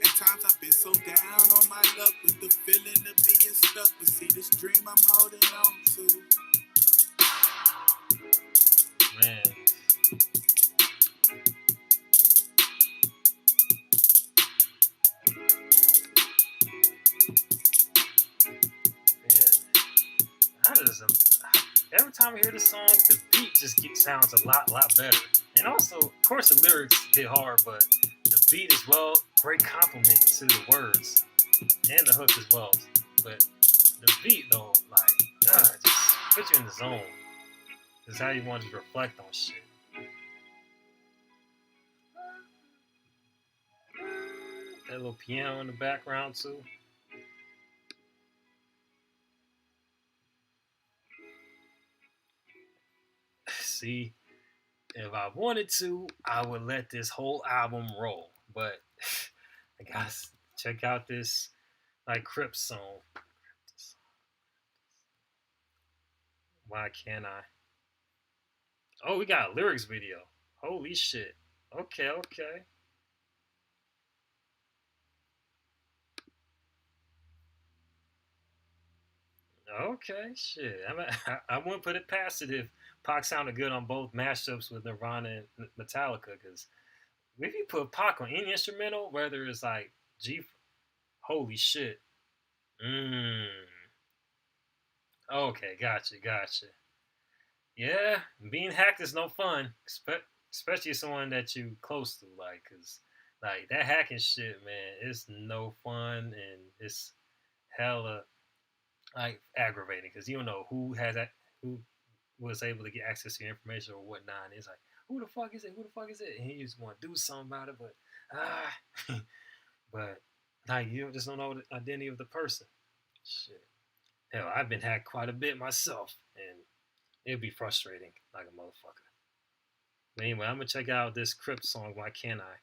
At times I've been so down on my luck with the feeling of being stuck. But see this dream I'm holding on to. Man. every time I hear this song, the beat just sounds a lot better. And also, of course, the lyrics hit hard, but the beat as well, great compliment to the words and the hook as well. But the beat though, like, just put you in the zone. This is how you want to reflect on shit. That little piano in the background too. See, if I wanted to, I would let this whole album roll. But I gotta check out this like Crip song. Why can't I? Oh, we got a lyrics video. Holy shit. Okay. Okay, shit. I wouldn't put it past it if Pac sounded good on both mashups with Nirvana and Metallica. Because if you put Pac on any instrumental, whether it's like G, holy shit. Okay, gotcha. Yeah, being hacked is no fun, especially someone that you close to, like, cause like that hacking shit, man, it's no fun and it's hella like aggravating because you don't know who was able to get access to your information or whatnot. And it's like, who the fuck is it? And you just want to do something about it, but but like you just don't know the identity of the person. Shit, hell, I've been hacked quite a bit myself, and it'd be frustrating like a motherfucker. But anyway, I'm gonna check out this Crip song. Why can't I?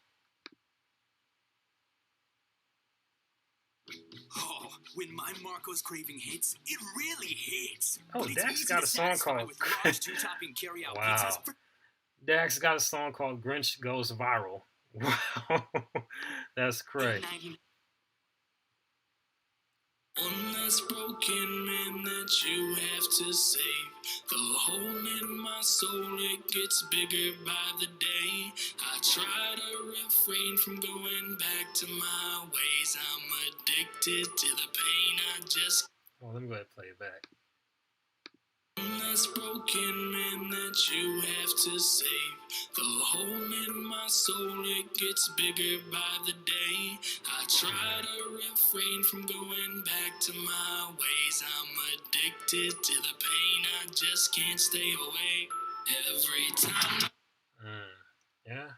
Oh, when my Marco's craving hits, it really hits. Oh, Dax got a song called. Wow. Dax got a song called "Grinch Goes Viral." Wow, that's crazy. One less broken man that you have to save. The hole in my soul, it gets bigger by the day. I try to refrain from going back to my ways. I'm addicted to the pain. I just... Oh, let me go ahead and play it back. One less broken man that you have to save. The hole in my soul, it gets bigger by the day. I try to refrain from going back to my ways. I'm addicted to the pain, I just can't stay away. Every time. Yeah,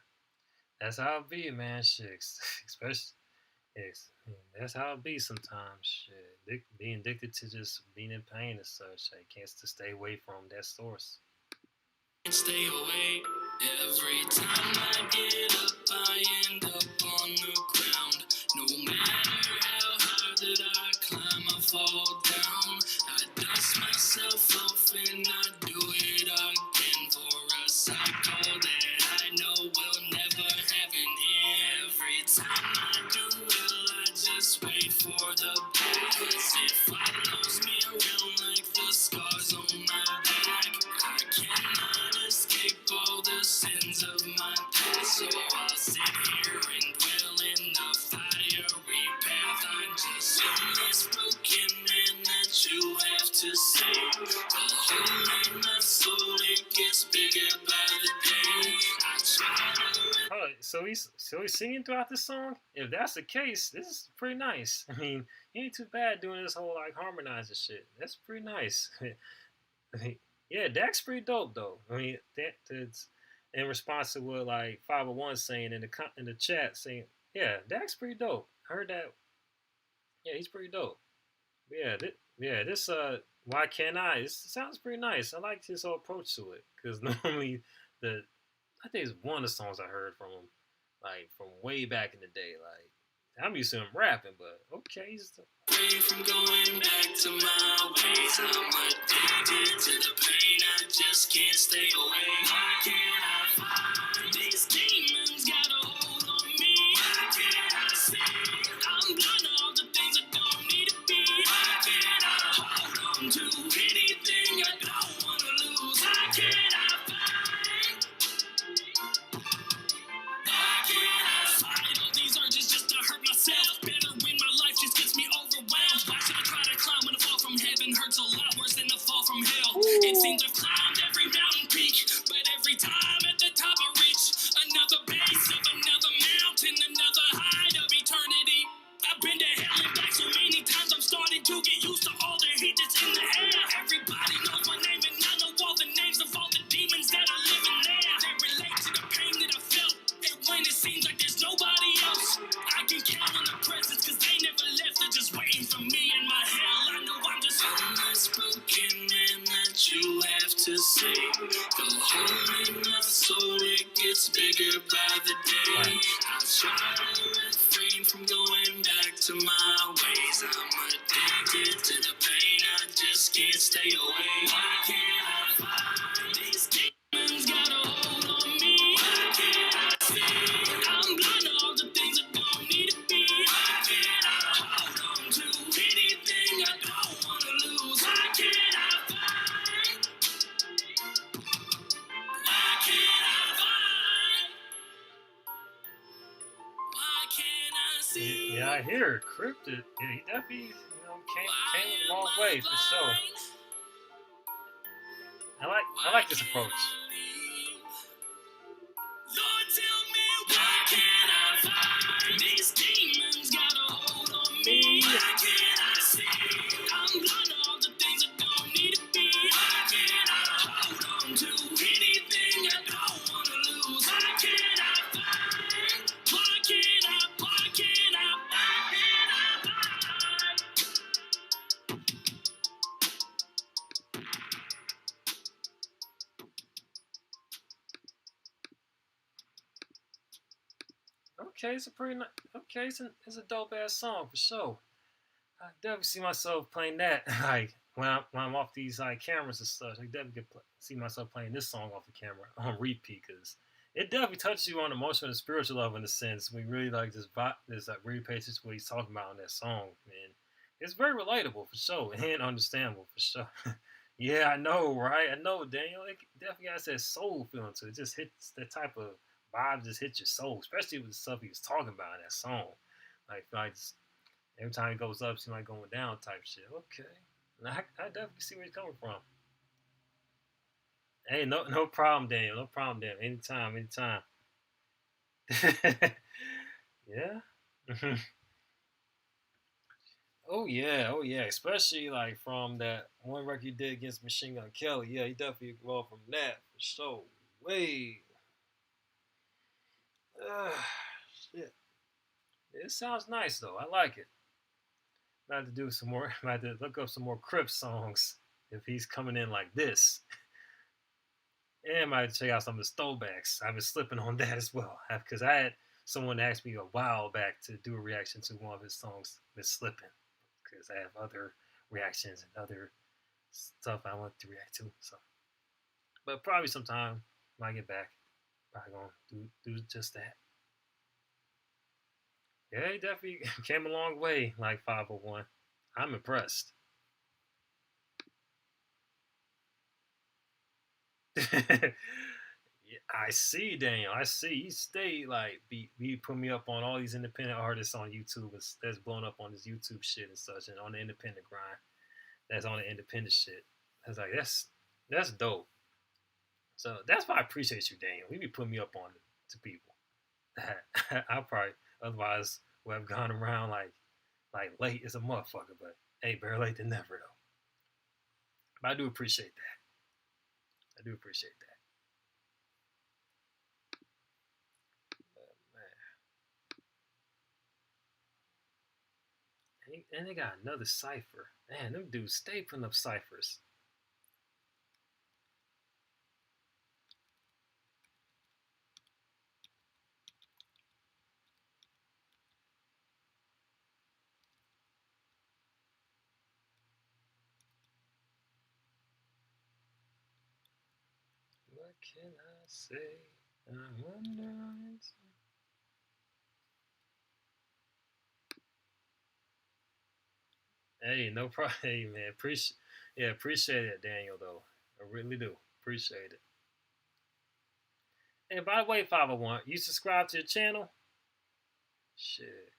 that's how it be, man. Shit, especially, that's how it be sometimes. Shit, being addicted to just being in pain and such. I can't stay away from that source. Stay away. Every time I get up, I end up on the ground. No matter how hard that I climb, I fall down. I dust myself off and I do it again for a cycle that I know will never happen. Every time I do it, I just wait for the best. It follows me around like the scars on my back. I cannot escape all the sins of my past, so I'll sit here and dwell in the fiery path. I'm just this broken man that you have to save. The hole in my soul, it gets bigger by the day. I try to... So he's singing throughout the song. If that's the case, this is pretty nice. I mean, he ain't too bad doing this whole like harmonizing shit. That's pretty nice. Yeah, Dak's pretty dope though. I mean, that's in response to what like 501 saying in the chat, saying, yeah, Dak's pretty dope. I heard that. Yeah, he's pretty dope. This why can't I? This sounds pretty nice. I like his whole approach to it because normally I think it's one of the songs I heard from him, like from way back in the day. Like I'm used to him rapping, but okay, he's from going back to my ways. I'm addicted to the pain. I just can't stay away. Why can't I find these demons got a hold on me? Why can't I see? I'm blind to all the things I don't need to be. Why can't I hold on to anything I don't want to lose? Why can't I find? Why can't I fight all these urges just to hurt myself? Better when my life just gets me overwhelmed. Why should I try to climb when the fall from heaven hurts a lot worse than the fall from say? The hole in my soul, it gets bigger by the day. I try to refrain from going back to my ways. I'm addicted to the pain, I just can't stay away. Why can't I find these demons got a hold on me? Why can't I see? I'm blind to all the things I don't need to be. Why can't I hold on to anything I don't want to lose? Why can't I find? Why can't I find? Why can't I see? Yeah, I hear Cryptid. Yeah, he definitely came a long way for sure. I like this approach. Lord, tell me why can't I find these demons got a hold on me? Why can't I see? I'm blind to all the things I don't need to be. Why can't I hold on to anything I don't want to lose? Why can't I find? Why can't I? Why can't I? Why can't I find? Okay, it's a pretty okay. It's a dope ass song for sure. I definitely see myself playing that like when I'm off these cameras and stuff. I definitely could see myself playing this song off the camera on repeat because it definitely touches you on emotional and spiritual level in a sense. We really like this really pay attention to what he's talking about in that song, man. It's very relatable for sure and understandable for sure. Yeah, I know, right? I know, Daniel. It definitely has that soul feeling to it. It just hits that type of vibe, just hits your soul, especially with the stuff he was talking about in that song. Like every time it goes up, it seems like going down type shit. Okay. I definitely see where he's coming from. Hey, no problem, Daniel. No problem, Daniel. Anytime. Yeah. Oh yeah. Especially like from that one record he did against Machine Gun Kelly. Yeah, he definitely evolved from that for sure. Way. Shit. It sounds nice though. I like it. Might have to do some more. Might have to look up some more Crips songs if he's coming in like this. And might have to check out some of the throwbacks. I've been slipping on that as well because I had someone ask me a while back to do a reaction to one of his songs. Been slipping because I have other reactions and other stuff I want to react to. So, but probably sometime when I get back, probably gonna do just that. Yeah, he definitely came a long way. Like 501, I'm impressed. Yeah, I see, Daniel. I see. He stayed like be put me up on all these independent artists on YouTube that's blown up on this YouTube shit and such, and on the independent grind. That's on the independent shit. I was like, that's dope. So that's why I appreciate you, Daniel. We be putting me up on it to people. I probably otherwise would have gone around like late as a motherfucker. But hey, better late than never though. But I do appreciate that. I do appreciate that. But, man. And they got another cipher. Man, them dudes stay putting up ciphers. What can I say? I wonder. Hey, no problem. Hey, man, appreciate it, Daniel. Though I really do appreciate it. And by the way, 501, you subscribe to the channel? Shit.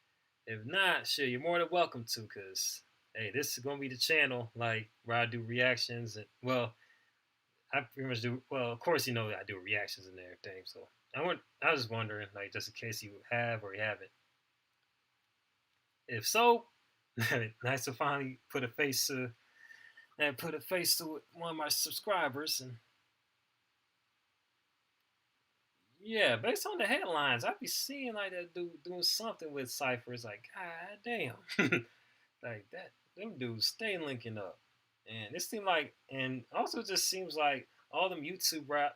If not, shit, you're more than welcome to. Cause hey, this is gonna be the channel like where I do reactions and well, I pretty much do. Well, of course, you know I do reactions and everything. So I was just wondering, like, just in case you have or you haven't. If so, nice to finally put a face to one of my subscribers. And yeah, based on the headlines, I'd be seeing like that dude doing something with ciphers. Like, god damn, like that. Them dudes stay linking up, and it seemed like, and also just seems like all them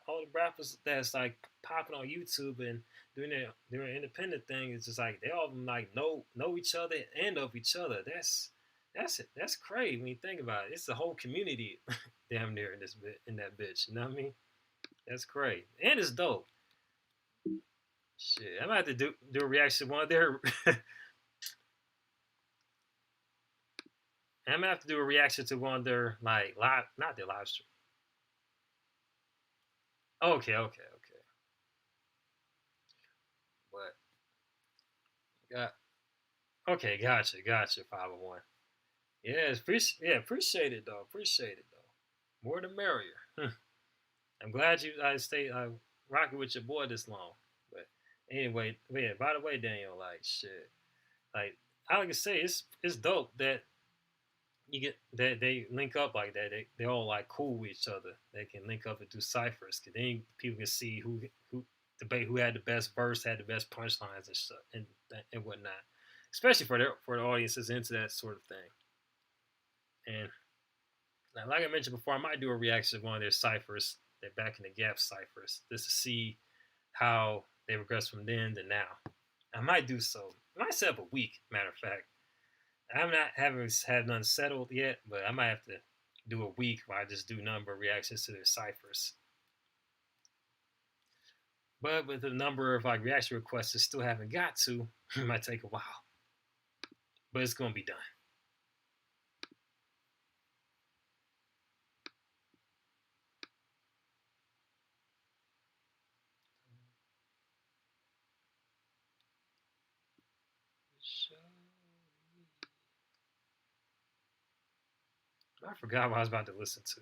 all the rappers that's like popping on YouTube and doing their independent thing is just like they all of them like know each other and of each other. That's it. That's crazy when you think about it. It's the whole community, damn near in this bit in that bitch. You know what I mean? That's crazy and it's dope. Shit, I might have to do a reaction to one of their. I'm gonna have to do a reaction to one of their like live, not their live stream. Okay, okay, okay. But got okay, gotcha. 501. Yeah, appreciate it though. Appreciate it though. More the merrier. I'm glad you I stay rocking with your boy this long. But anyway, yeah. By the way, Daniel, like shit, like I like to say, it's dope that you get that they link up like that. They all like cool with each other. They can link up and do ciphers. Cause then people can see who debate who had the best verse, had the best punchlines and stuff and whatnot. Especially for the audiences into that sort of thing. And like I mentioned before, I might do a reaction to one of their ciphers, their back in the gap ciphers, just to see how they progress from then to now. I might do so. I might set up a week, matter of fact. I'm not haven't had none settled yet, but I might have to do a week where I just do number of reactions to their ciphers. But with the number of like reaction requests I still haven't got to, it might take a while. But it's gonna be done. I forgot what I was about to listen to.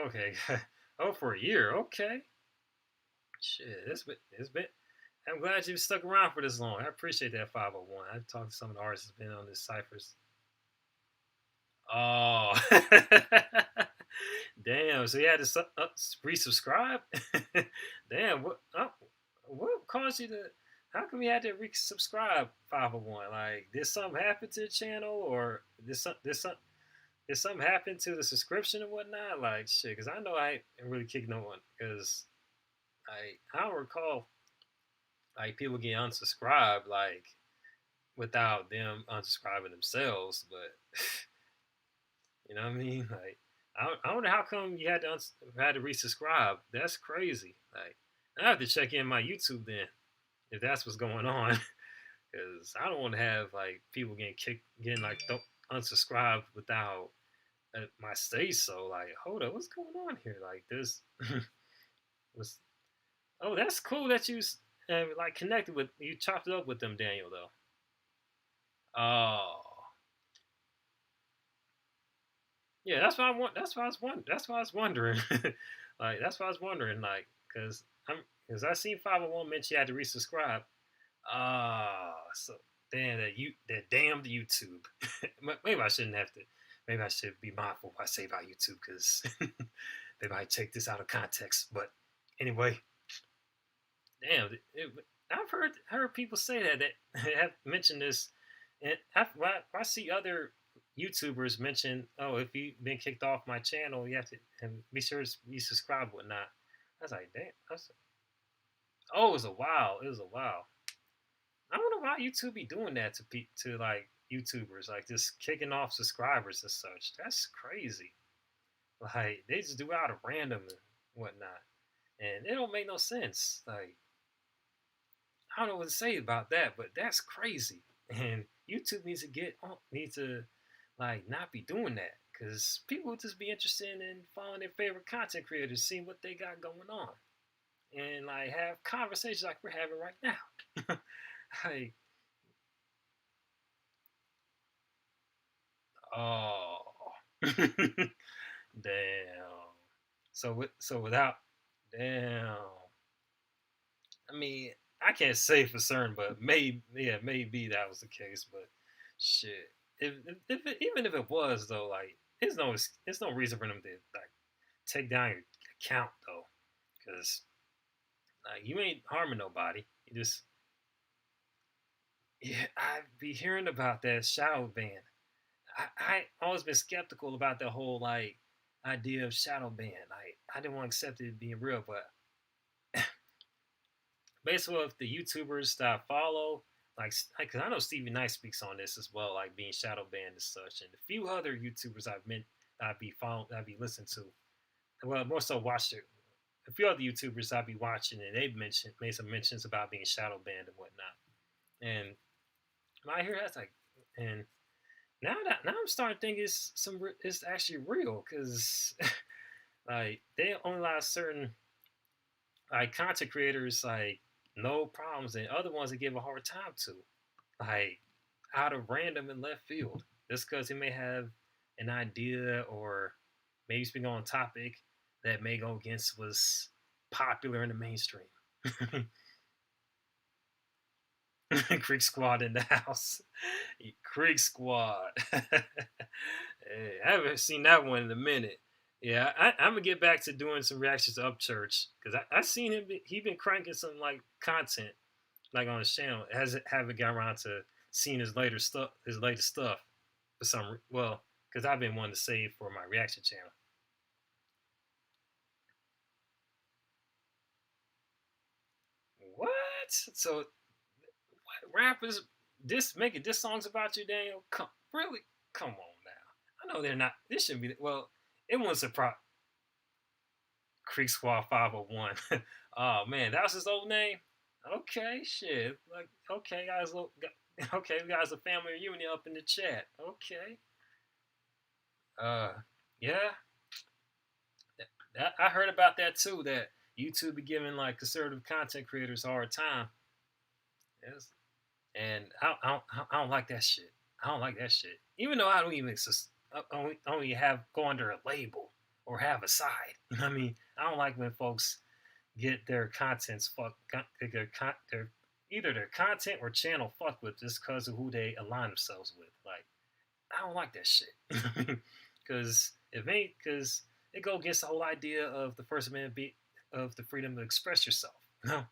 Okay. Oh, for a year. Okay. Shit, it's been. I'm glad you stuck around for this long. I appreciate that 501. I've talked to some of the artists that's been on this ciphers. Oh, damn! So you had to resubscribe. Damn, what caused you to? How come you had to resubscribe 501? Like, did something happen to the channel, or did something happen to the subscription and whatnot? Like, shit, because I know I ain't really kicked no one because I don't recall like people getting unsubscribed like without them unsubscribing themselves, but you know what I mean? Like, I wonder how come you had to resubscribe. That's crazy. Like, I have to check in my YouTube then if that's what's going on, because I don't want to have like people getting like unsubscribed without my say so. Like, hold up, what's going on here? Like this was. Oh, that's cool that you like connected with you chopped it up with them, Daniel. Though. Oh. Yeah, that's what I want. That's what I was wondering. That's what I was wondering. Like that's what I was wondering. Like, because I seen 501 mention you had to resubscribe. Ah, so damn that damned YouTube. Maybe I shouldn't have to. Maybe I should be mindful what I say about YouTube because they might take this out of context. But anyway, damn, I've heard people say that have mentioned this, and I see other YouTubers mention, oh, if you've been kicked off my channel, you have to and be sure to be subscribed, whatnot. I was like, damn. Oh, it was a while. It was a while. I wonder why YouTube be doing that to like YouTubers, like just kicking off subscribers and such. That's crazy. Like they just do it out of random and whatnot, and it don't make no sense. Like I don't know what to say about that, but that's crazy. And YouTube needs to like not be doing that because people would just be interested in following their favorite content creators, seeing what they got going on, and like have conversations like we're having right now. Like, oh, damn. So without, damn. I mean, I can't say for certain, but maybe that was the case. But shit, even if it was though, like, there's no reason for them to like take down your account though, because like you ain't harming nobody. You just yeah, I be hearing about that shadow ban. I always been skeptical about the whole like idea of shadow ban. Like I didn't want to accept it being real, but basically, if the YouTubers that I follow, because I know Stevie Knight speaks on this as well, like being shadow banned and such, and a few other YouTubers I'd be following, I'd be listening to. Well, more so watched it. A few other YouTubers I'd be watching, and they made some mentions about being shadow banned and whatnot. And I hear that's like, and now I'm starting to think it's actually real because like they only allow certain like content creators like no problems and other ones that give a hard time to like out of random and left field just because he may have an idea or maybe speak on a topic that may go against what's popular in the mainstream. Creek Squad in the house. Creek Squad. Hey, I haven't seen that one in a minute. Yeah, I'm gonna get back to doing some reactions to Upchurch because I seen him. He been cranking some like content like on his channel. Hasn't haven't got around to seeing his later stuff, his latest stuff for some well because I've been wanting to save for my reaction channel. What? So what, rappers making diss songs about you, Daniel? Really? Come on now. I know they're not. This shouldn't be. Well, it wasn't surprise. Creek Squad 501. Oh man, that was his old name. Okay, shit. Like, okay, guys. Okay, we got a family reunion up in the chat. Okay. Uh, yeah. I heard about that too. That YouTube be giving like conservative content creators a hard time. Yes. And I don't like that shit. I don't like that shit. Even though I don't even only have go under a label or have a side. You know what I mean? I don't like when folks get their contents fucked, their either their content or channel fucked with just because of who they align themselves with. Like I don't like that shit. Because because it go against the whole idea of the First Amendment of the freedom to express yourself. You know,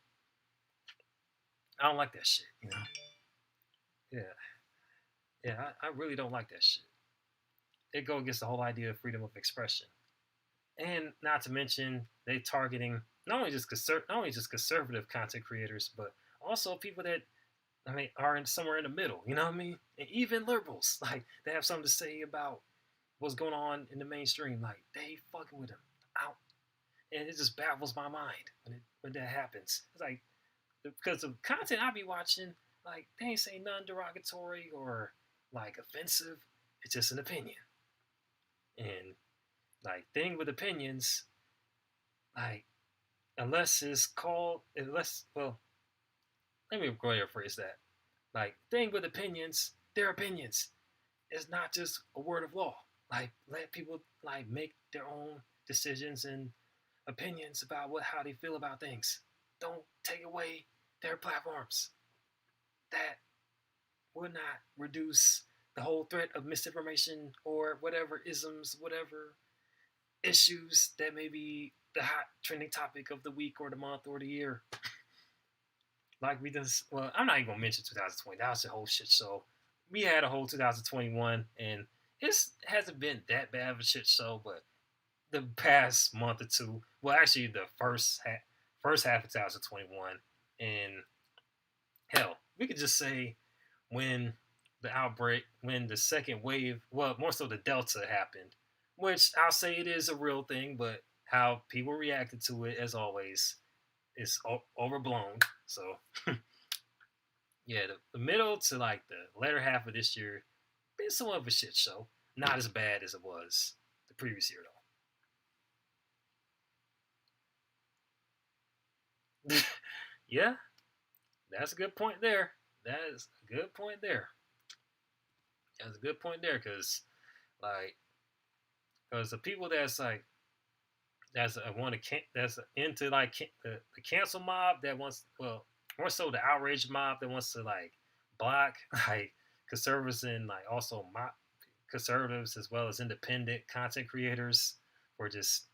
I don't like that shit. You know, yeah, yeah, I really don't like that shit. It go against the whole idea of freedom of expression, and not to mention they targeting not only just conservative content creators, but also people that I mean are somewhere in the middle. You know what I mean? And even liberals, like they have something to say about what's going on in the mainstream. Like they fucking with them out, and it just baffles my mind when that happens. It's like because the content I be watching, like they ain't saying nothing derogatory or like offensive. It's just an opinion, and like thing with opinions, like unless well, let me go ahead and phrase that. Like thing with opinions, they're opinions. It's not just a word of law. Like let people like make their own decisions and opinions about how they feel about things. Don't take away their platforms. That would not reduce the whole threat of misinformation or whatever isms, whatever issues that may be the hot trending topic of the week or the month or the year. Like we just, well, I'm not even gonna mention 2020. That was a whole shit show. We had a whole 2021, and it hasn't been that bad of a shit show. But the past month or two, well, actually, the first half of 2021, and hell, we could just say when when the second wave, well, more so the Delta happened, which I'll say it is a real thing, but how people reacted to it, as always, is overblown. So, yeah, the middle to like the latter half of this year, been somewhat of a shit show. Not as bad as it was the previous year, though. Yeah, that's a good point there. That is a good point there. That's a good point there, because like, because the people that's a one that's into like the cancel mob that wants, well, more so the outrage mob that wants to like block like conservatives and like also mob conservatives as well as independent content creators for just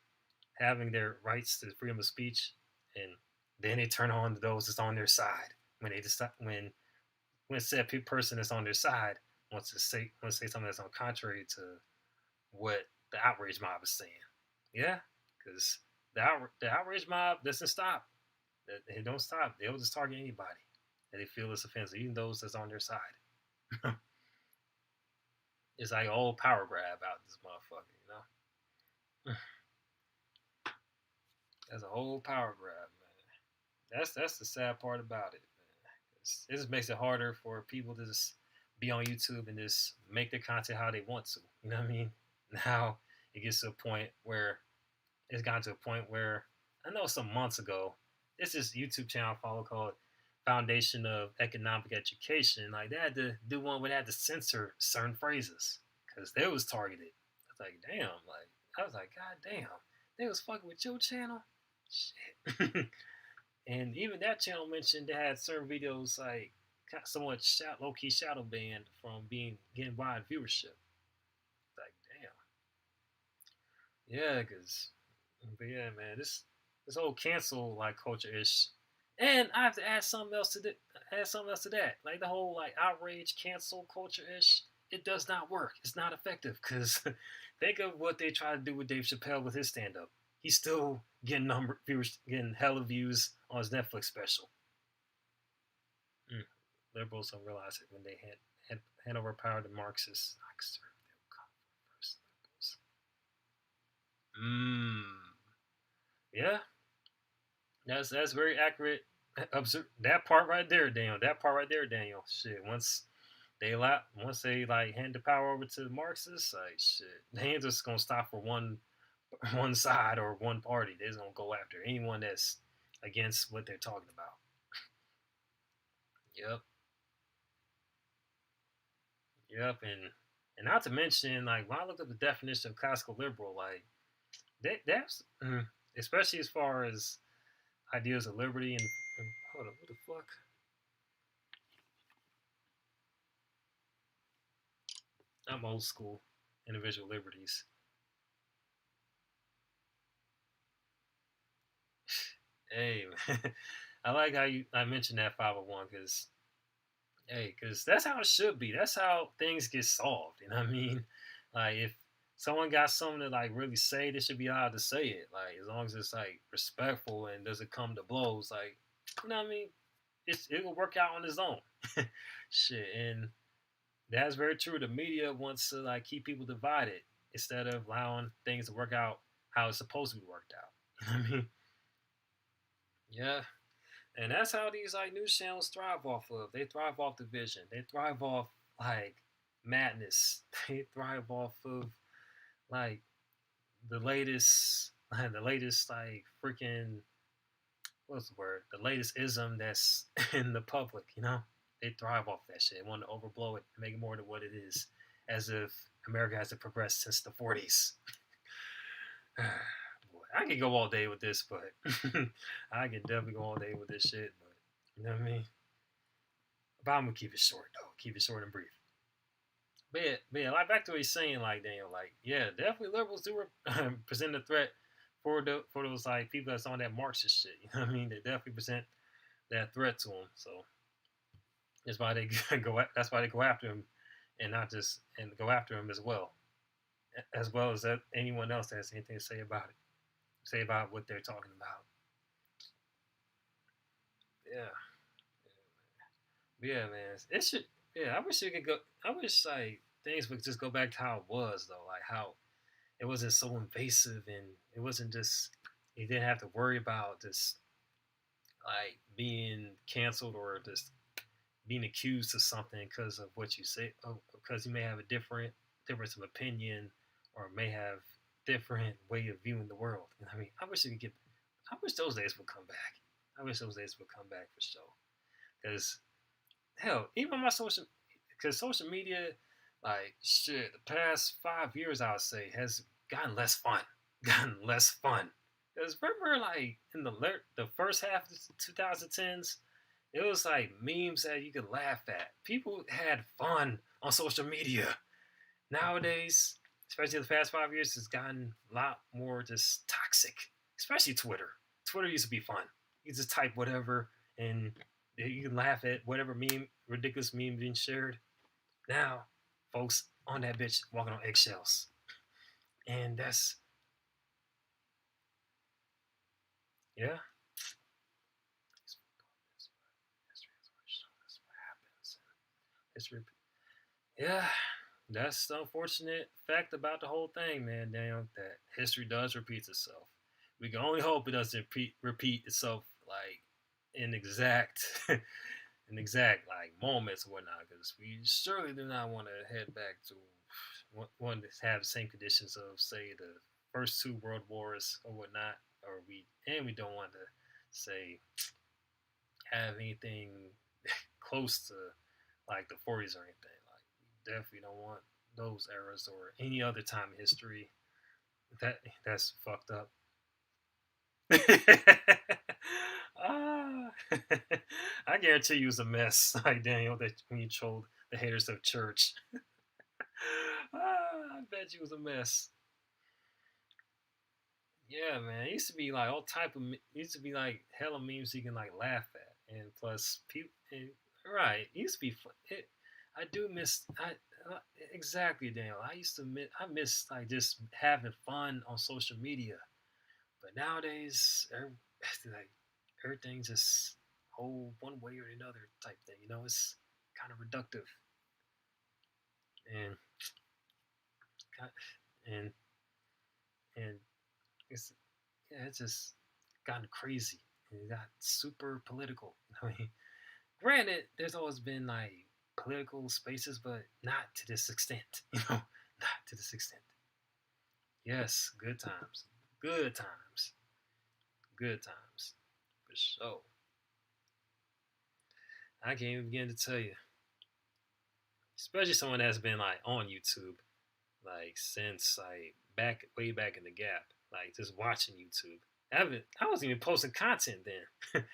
having their rights to freedom of speech, and then they turn on those that's on their side when they decide when said person that's on their side wants to say something that's on contrary to what the outrage mob is saying. Yeah, because the outrage mob doesn't stop. They don't stop. They'll just target anybody that they feel is offensive, even those that's on their side. It's like old power grab out this motherfucker, you know. That's a whole power grab, man. That's the sad part about it, man. It just makes it harder for people to just be on YouTube and just make their content how they want to. You know what I mean? Now it gets to a point where it's gotten to a point where I know some months ago, it's this YouTube channel I follow called Foundation of Economic Education. Like they had to do one where they had to censor certain phrases because they was targeted. I was like, damn, like I was like, god damn, they was fucking with your channel, shit. And even that channel mentioned they had certain videos like somewhat low key shadow banned from being getting wide viewership. Like damn, yeah, because but yeah, man, this whole cancel like culture ish, and I have to add something else to that. Like the whole like outrage cancel culture ish, it does not work. It's not effective because think of what they try to do with Dave Chappelle with his stand up. He's still getting viewers, getting hella views on his Netflix special. Mm. Liberals don't realize it when they hand over power to Marxists. Like, sir, they'll come first, liberals. Yeah, that's very accurate. Observe that part right there, Daniel. That part right there, Daniel. Shit. Once they like hand the power over to the Marxists, like shit, they ain't just gonna stop for one side or one party. They're just gonna go after anyone that's against what they're talking about. Yep, yep, and not to mention like when I looked up the definition of classical liberal, like that's especially as far as ideas of liberty and hold on, what the fuck? I'm old school. Individual liberties. Hey, man. I like how I mentioned that 501 because hey, because that's how it should be. That's how things get solved. You know what I mean? Like if someone got something to like really say, they should be allowed to say it. Like as long as it's like respectful and doesn't come to blows. Like you know what I mean? It will work out on its own. Shit, and that's very true. The media wants to like keep people divided instead of allowing things to work out how it's supposed to be worked out. You know what I mean? Yeah. And that's how these like news channels thrive off of. They thrive off division. They thrive off like madness. They thrive off of like the latest the latest like freaking what's the word? The latest ism that's in the public, you know? They thrive off that shit. They want to overblow it, make it more than what it is, as if America hasn't progressed since the 40s. Boy, I could go all day with this, but I can definitely go all day with this shit. But you know what I mean? But I'm gonna keep it short though. Keep it short and brief. But yeah, like back to what he's saying, like Daniel, like yeah, definitely liberals do present a threat for those like people that's on that Marxist shit. You know what I mean? They definitely present that threat to them. So that's why they go. That's why they go after him, and not just and go after him as well as that anyone else that has anything to say about it, say about what they're talking about. Yeah, yeah, man. It should. Yeah, I wish it could go. I wish like things would just go back to how it was though, like how it wasn't so invasive and it wasn't just you didn't have to worry about just like being canceled or just being accused of something because of what you say, because you may have a difference of opinion or may have different way of viewing the world. You know what I mean, I wish those days would come back. I wish those days would come back for sure. Because hell, even my social media, like shit, the past 5 years I would say has gotten less fun, gotten less fun. Cause remember, like in the first half of the 2010s, it was like memes that you could laugh at. People had fun on social media. Nowadays, especially the past 5 years, it's gotten a lot more just toxic. Especially Twitter. Twitter used to be fun. You just type whatever and you can laugh at whatever meme, ridiculous meme being shared. Now, folks on that bitch walking on eggshells. And that's, yeah. History. Yeah, that's the unfortunate fact about the whole thing, man. Damn, that history does repeat itself. We can only hope it doesn't repeat itself like in exact, in exact like moments or whatnot, because we surely do not want to head back to want to have the same conditions of say the first two world wars or whatnot, or we don't want to say have anything close to like the 40s or anything. Like, we definitely don't want those eras or any other time in history. That's fucked up. ah, I guarantee you was a mess, like Daniel, that when you trolled the haters of church. I bet you was a mess. Yeah, man. It used to be like all type of. It used to be like hella memes you can like laugh at, and plus people. Right, it used to be fun. I do miss. Exactly, Daniel. I used to miss. I miss like just having fun on social media, but nowadays, like everything just whole one way or another type thing. You know, it's kind of reductive, and and and it's yeah, it's just gotten crazy and it got super political. I mean, granted, there's always been like political spaces, but not to this extent. Not to this extent. Yes, good times, good times, good times, for sure. I can't even begin to tell you, especially someone that's been like on YouTube, like since like back way back in the gap, like just watching YouTube. I wasn't even posting content then.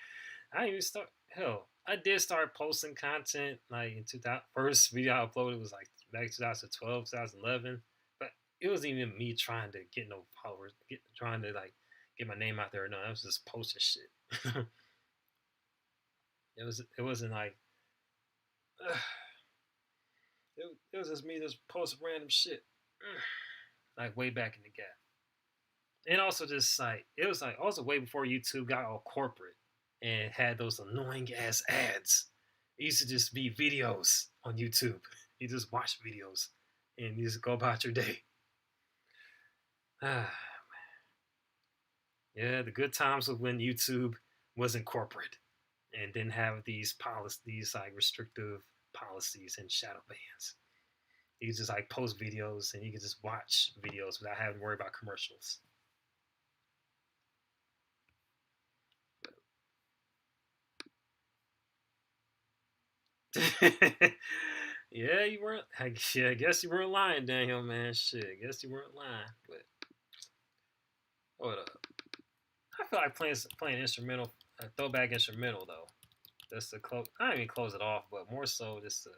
I didn't even start. Hell, I did start posting content like in 2000. First video I uploaded was like back 2012, 2011. But it wasn't even me trying to get no followers, trying to like get my name out there. No, I was just posting shit. It wasn't like it was just me just posting random shit, like way back in the gap. And also just like it was like also way before YouTube got all corporate and had those annoying ass ads. It used to just be videos on YouTube. You just watch videos and you just go about your day. Ah, yeah, the good times was when YouTube wasn't corporate and didn't have these like restrictive policies and shadow bans. You could just like post videos and you could just watch videos without having to worry about commercials. Yeah, you weren't. I guess you weren't lying, Daniel, man. Shit, I guess you weren't lying. But hold up, I feel like playing instrumental, throwback instrumental though. Just to close, I don't even close it off, but more so just to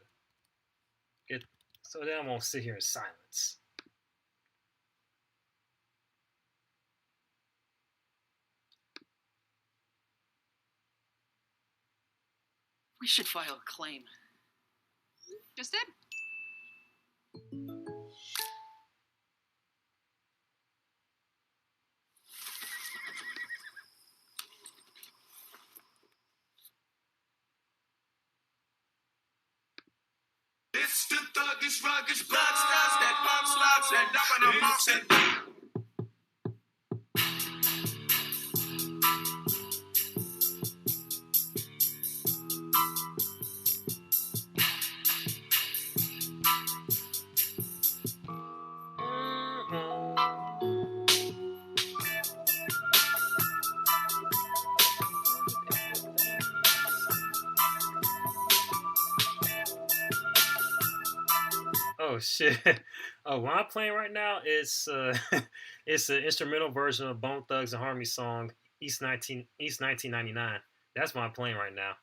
get so that I won't sit here in silence. We should file a claim. Just did. It's the thuggish, ruggish, blood stars that pop slots and up on the box and. Oh shit! Oh, what I'm playing right now is It's an instrumental version of Bone Thugs and Harmony song East 1999. That's what I'm playing right now.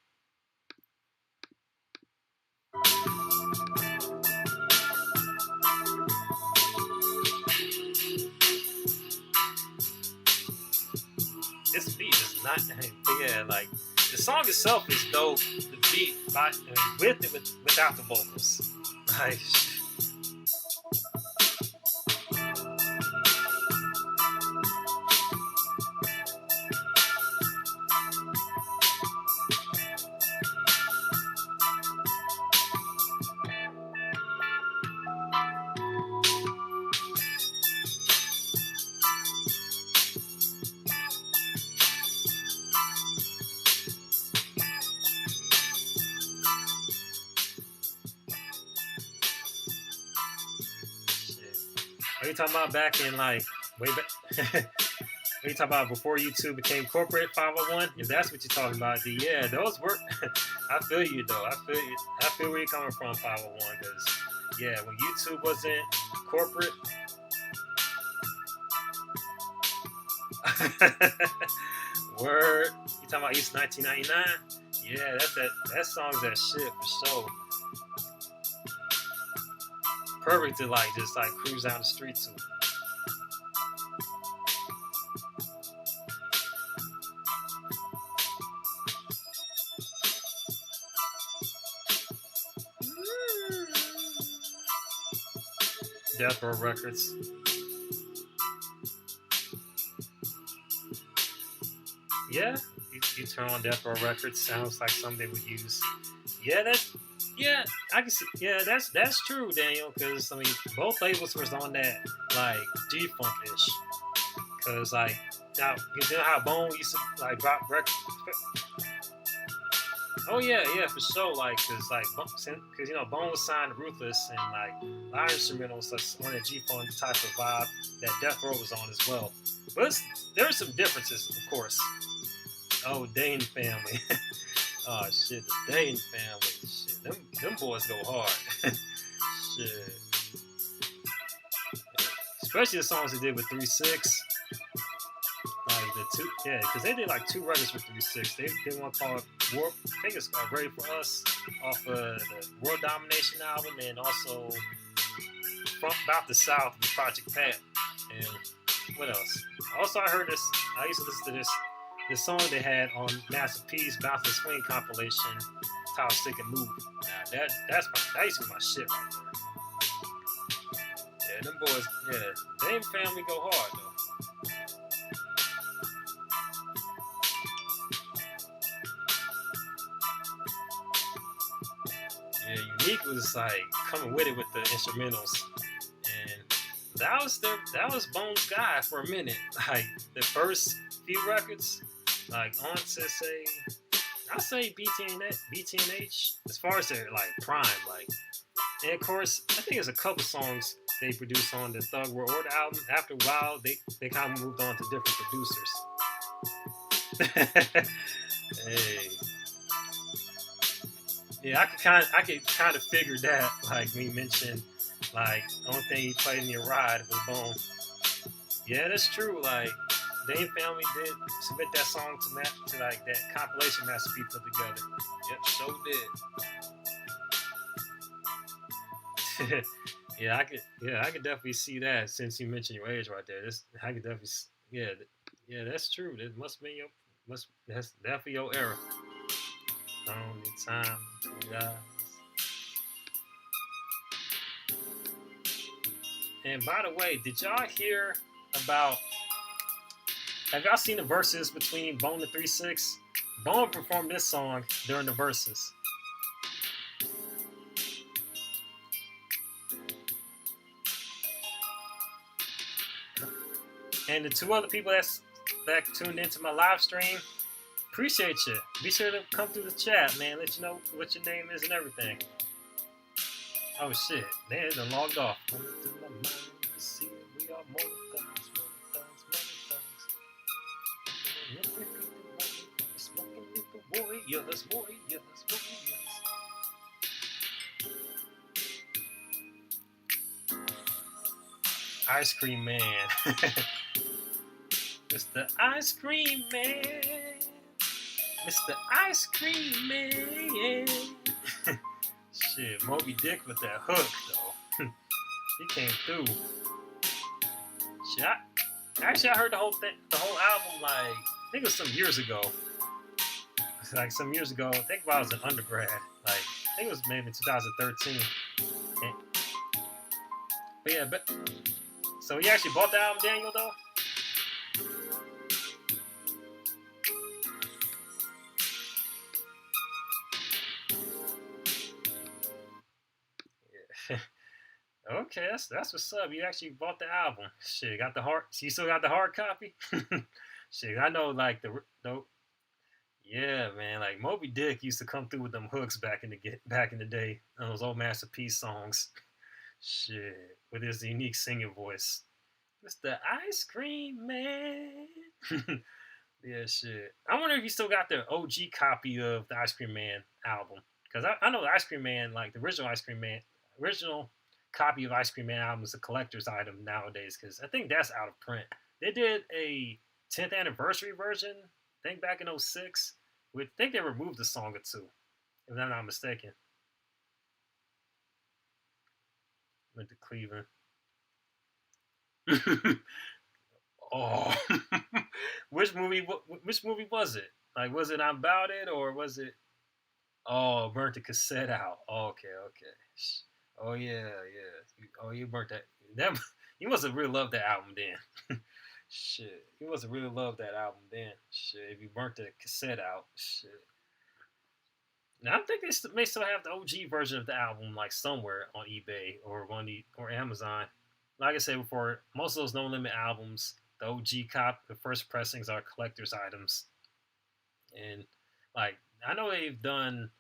This beat is not, yeah, like the song itself is dope. The beat, with it, without the vocals, like. Are you talking about back in like way back? Are you talking about before YouTube became corporate 501? If that's what you're talking about, then yeah, those were. I feel you though. I feel where you're coming from, 501. Because yeah, when YouTube wasn't corporate. Word. You talking about East 1999? Yeah, that song's that shit for sure. Perfect to like just like cruise down the street to. Death Row Records. Yeah, you turn on Death Row Records. Sounds like something they would use. Yeah, I can see. Yeah, that's true, Daniel. Because I mean, both labels was on that like G-Funk ish. Because like now, you know how Bone used to like drop records. Oh yeah, for sure. Like, cause you know Bone was signed to Ruthless and like a lot of instrumentals like on that G-Funk type of vibe that Death Row was on as well. But there's some differences, of course. Oh, Dane family. Oh shit, the Dane family. Shit, them boys go hard. Shit. Especially the songs they did with 3-6. Like the two, yeah, because they did like 2 records with 3-6. They did one called War. I think it's called Ready for Us off of the World Domination album, and also From About the South with Project Pat. And what else? Also, I heard this. I used to listen to this song they had on Master P's Bounce and Swing compilation, Title Stick and Move. Now that used to be my shit right there. Yeah, them boys. Yeah, Dame family go hard though. Yeah, Unique was like coming with it with the instrumentals, and that was Bone's guy for a minute. Like the first few records, like on to say, I'll say BTNH as far as their like prime, like, and of course I think there's a couple songs they produced on the Thug World Order album. After a while, they kind of moved on to different producers. Hey. Yeah, I could kind of figure that. Like we mentioned, like the only thing he played in your ride was Bone. Yeah, that's true. Like Dame family did submit that song to like that compilation Master P put together. Yep, so did. Yeah, I could definitely see that since you mentioned your age right there. I could definitely, yeah, that's true. That that's definitely your era. Only time, guys. And by the way, did y'all hear about? Have y'all seen the verses between Bone and 3-6? Bone performed this song during the verses. And the 2 other people that tuned into my live stream, appreciate you. Be sure to come through the chat, man. Let you know what your name is and everything. Oh shit, man, it done logged off. Warriors. Ice Cream Man. Mr. Ice Cream Man. Mr. Ice Cream Man. Shit, Moby Dick with that hook though. He came through. Shit, I heard the whole album like I think it was some years ago. Like some years ago, I think while I was an undergrad. Like I think it was maybe 2013. And, but yeah, so you actually bought the album, Daniel, though? Yeah. Okay, that's what's up. You actually bought the album. Shit, got the hard. You still got the hard copy? Shit, I know. Like the yeah, man. Like Moby Dick used to come through with them hooks back in the day on those old Master P songs. Shit, with his unique singing voice. It's the Ice Cream Man. Yeah, shit. I wonder if you still got the OG copy of the Ice Cream Man album. Because I know the Ice Cream Man, like the original Ice Cream Man, original copy of Ice Cream Man album is a collector's item nowadays. Because I think that's out of print. They did a 10th anniversary version, I think back in 06. I think they removed a song or two, if I'm not mistaken. Went to Cleveland. Oh, which movie? Which movie was it? Like, was it I'm About It or was it? Oh, burnt the cassette out. Oh, okay, okay. Oh yeah, yeah. Oh, you burnt that. That you must have really loved that album then. Shit, you must have really loved that album then. Shit, if you burnt the cassette out, shit. Now I think they may still have the OG version of the album like somewhere on eBay or Amazon. Like I said before, most of those No Limit albums, the OG the first pressings are collector's items, and like I know they've done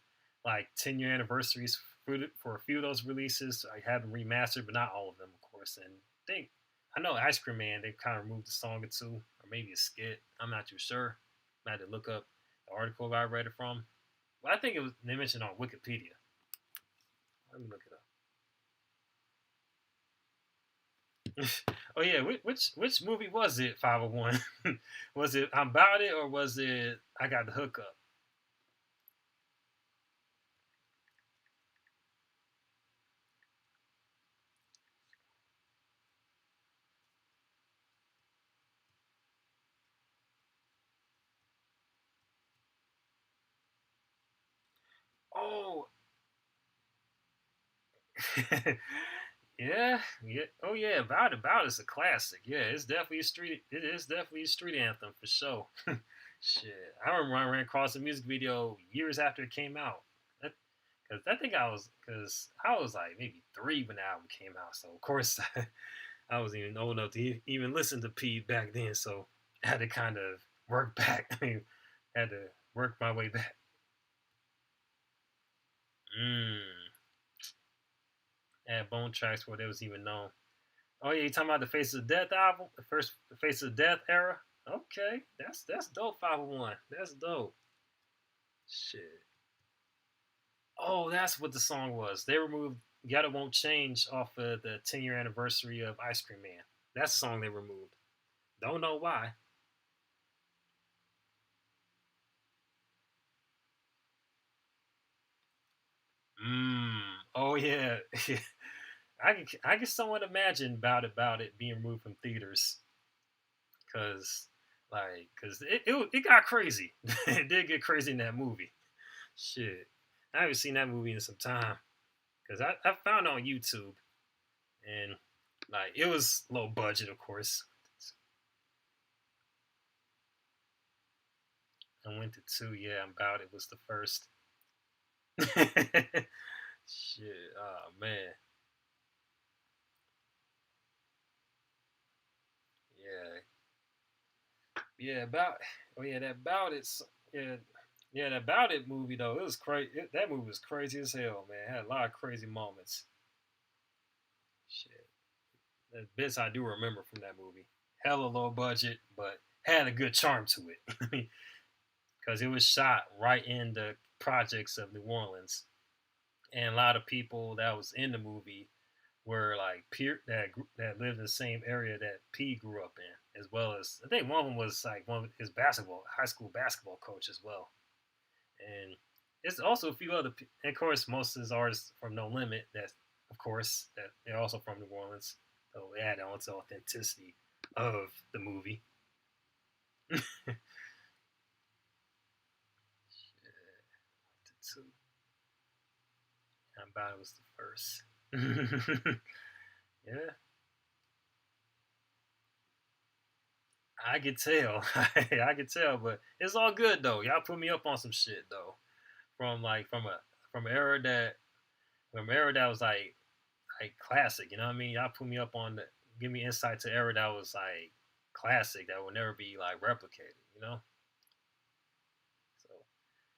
like 10-year anniversaries for a few of those releases. I have them remastered, but not all of them, of course. And I know Ice Cream Man, they've kind of removed a song or two, or maybe a skit. I'm not too sure. I had to look up the article I read it from. But I think they mentioned on Wikipedia. Let me look it up. Oh yeah, which movie was it? 501. Was it I'm About It or was it I Got the Hookup? Oh, yeah, yeah. Oh yeah, About is a classic. Yeah, it's definitely a street. It is definitely a street anthem for sure. Shit, I remember I ran across a music video years after it came out. Because because I was like maybe 3 when the album came out. So of course I wasn't even old enough to even listen to P back then. So I had to kind of work back. I mean, had to work my way back. Mm. Had Bone Tracks before they was even known. Oh yeah, you talking about the Faces of Death album, the Faces of Death era? Okay, that's dope. 501, that's dope. Shit. Oh, that's what the song was. They removed "Yet It Won't Change" off of the 10-year anniversary of Ice Cream Man. That's the song they removed. Don't know why. Mmm. Oh yeah. I can somewhat imagine about it being removed from theaters, cause cause it got crazy. It did get crazy in that movie. Shit, I haven't seen that movie in some time, cause I found it on YouTube, and like it was low budget, of course. I went to two. Yeah, About It was the first. Shit. Oh man. Yeah. Yeah. About. Oh yeah. That About It. Yeah. Yeah. That About It movie though. It was crazy. That movie was crazy as hell, man. It had a lot of crazy moments. Shit. The bits I do remember from that movie. Hella low budget, but had a good charm to it. Because it was shot right in the projects of New Orleans, and a lot of people that was in the movie were like peer that lived in the same area that P grew up in, as well as I think one of them was like one of his high school basketball coach as well. And it's also a few other, and of course, most of his artists from No Limit. That, of course, that they're also from New Orleans, so it added on to authenticity of the movie. I'm about it was the first. Yeah, I could tell. I could tell, but it's all good though. Y'all put me up on some shit though, from like from an era that was like classic. You know what I mean? Y'all put me up on the give me insight to era that was like classic that will never be like replicated. You know? So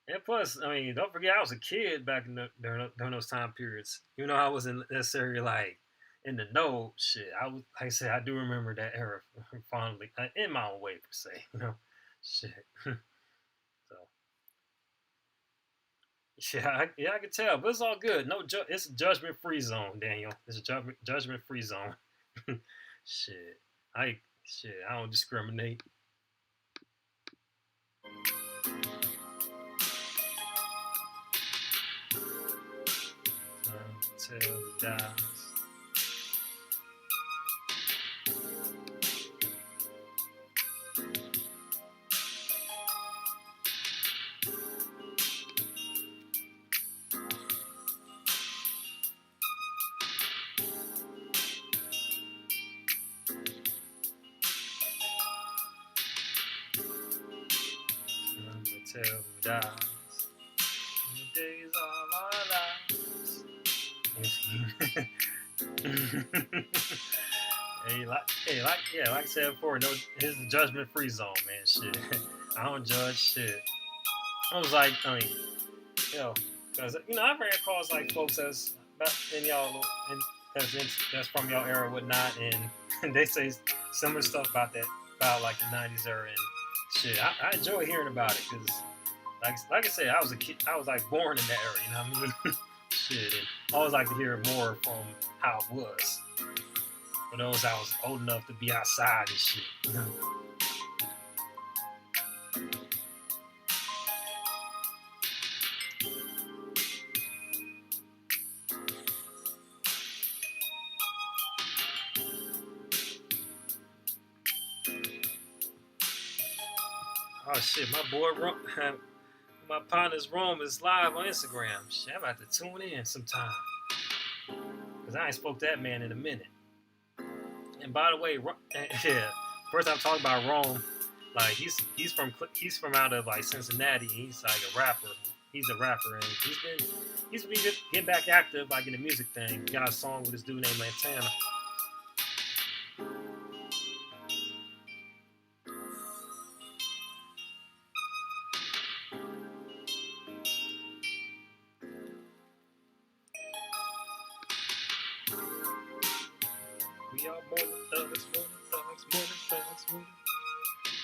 and plus, I mean, don't forget I was a kid back in during those time periods. You know, I wasn't necessarily like in the know shit. I was like I said, I do remember that era fondly in my own way per se. You know, shit. So yeah, I can tell, but it's all good. No, it's a judgment free zone, Daniel. It's a judgment free zone. Shit, I I don't discriminate. Until the dies. Until the dies. The days of our lives. Like I said before, no, it's a judgment free zone, man. Shit, I don't judge shit. I was like, I mean, because I've ran across like folks that's in y'all and that's from y'all era, and whatnot, and they say similar stuff about about like the '90s era and shit. I enjoy hearing about it because, like I said, I was a kid. I was like born in that era. You know what I mean? Shit, and I always like to hear more from how it was. For those I was old enough to be outside and shit. Oh shit, my boy, my partner's Rome is live on Instagram. Shit, I'm about to tune in sometime because I ain't spoke to that man in a minute. And by the way, yeah, first I'm talking about Rome. Like he's from out of like Cincinnati. He's like a rapper. He's a rapper, and he's been getting back active like in the music thing. He got a song with this dude named Lantana. We are more than thugs, more than thugs, more than thugs, more than.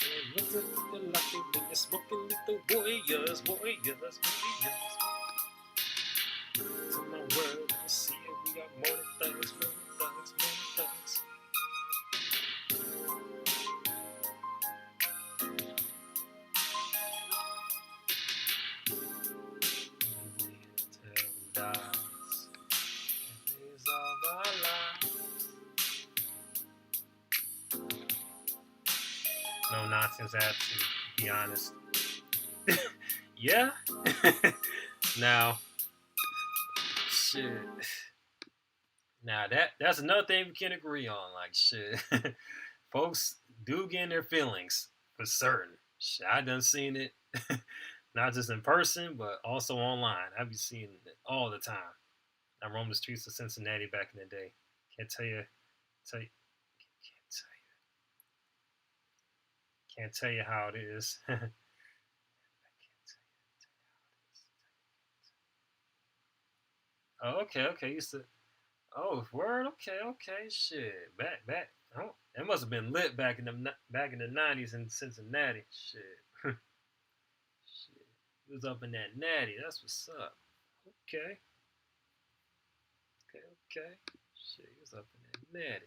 And what's it looking like when you're smoking with the warriors, warriors, warriors. To my world, you see it. We are more than thugs, more than thugs, more than thugs. Until we dies, the days of our lives. No nonsense, have to be honest. Yeah. Now, shit. Now that's another thing we can agree on. Like shit, folks do get in their feelings for certain. Shit, I done seen it, not just in person, but also online. I be seeing it all the time. I roamed the streets of Cincinnati back in the day. Can't tell you, tell you, can't tell you how it is. Oh, okay. Used to. Oh, word. Okay. Shit. Back. Oh, it must have been lit back in the '90s in Cincinnati. Shit. Shit. It was up in that natty. That's what's up. Okay. Okay. Shit, he was up in there natty.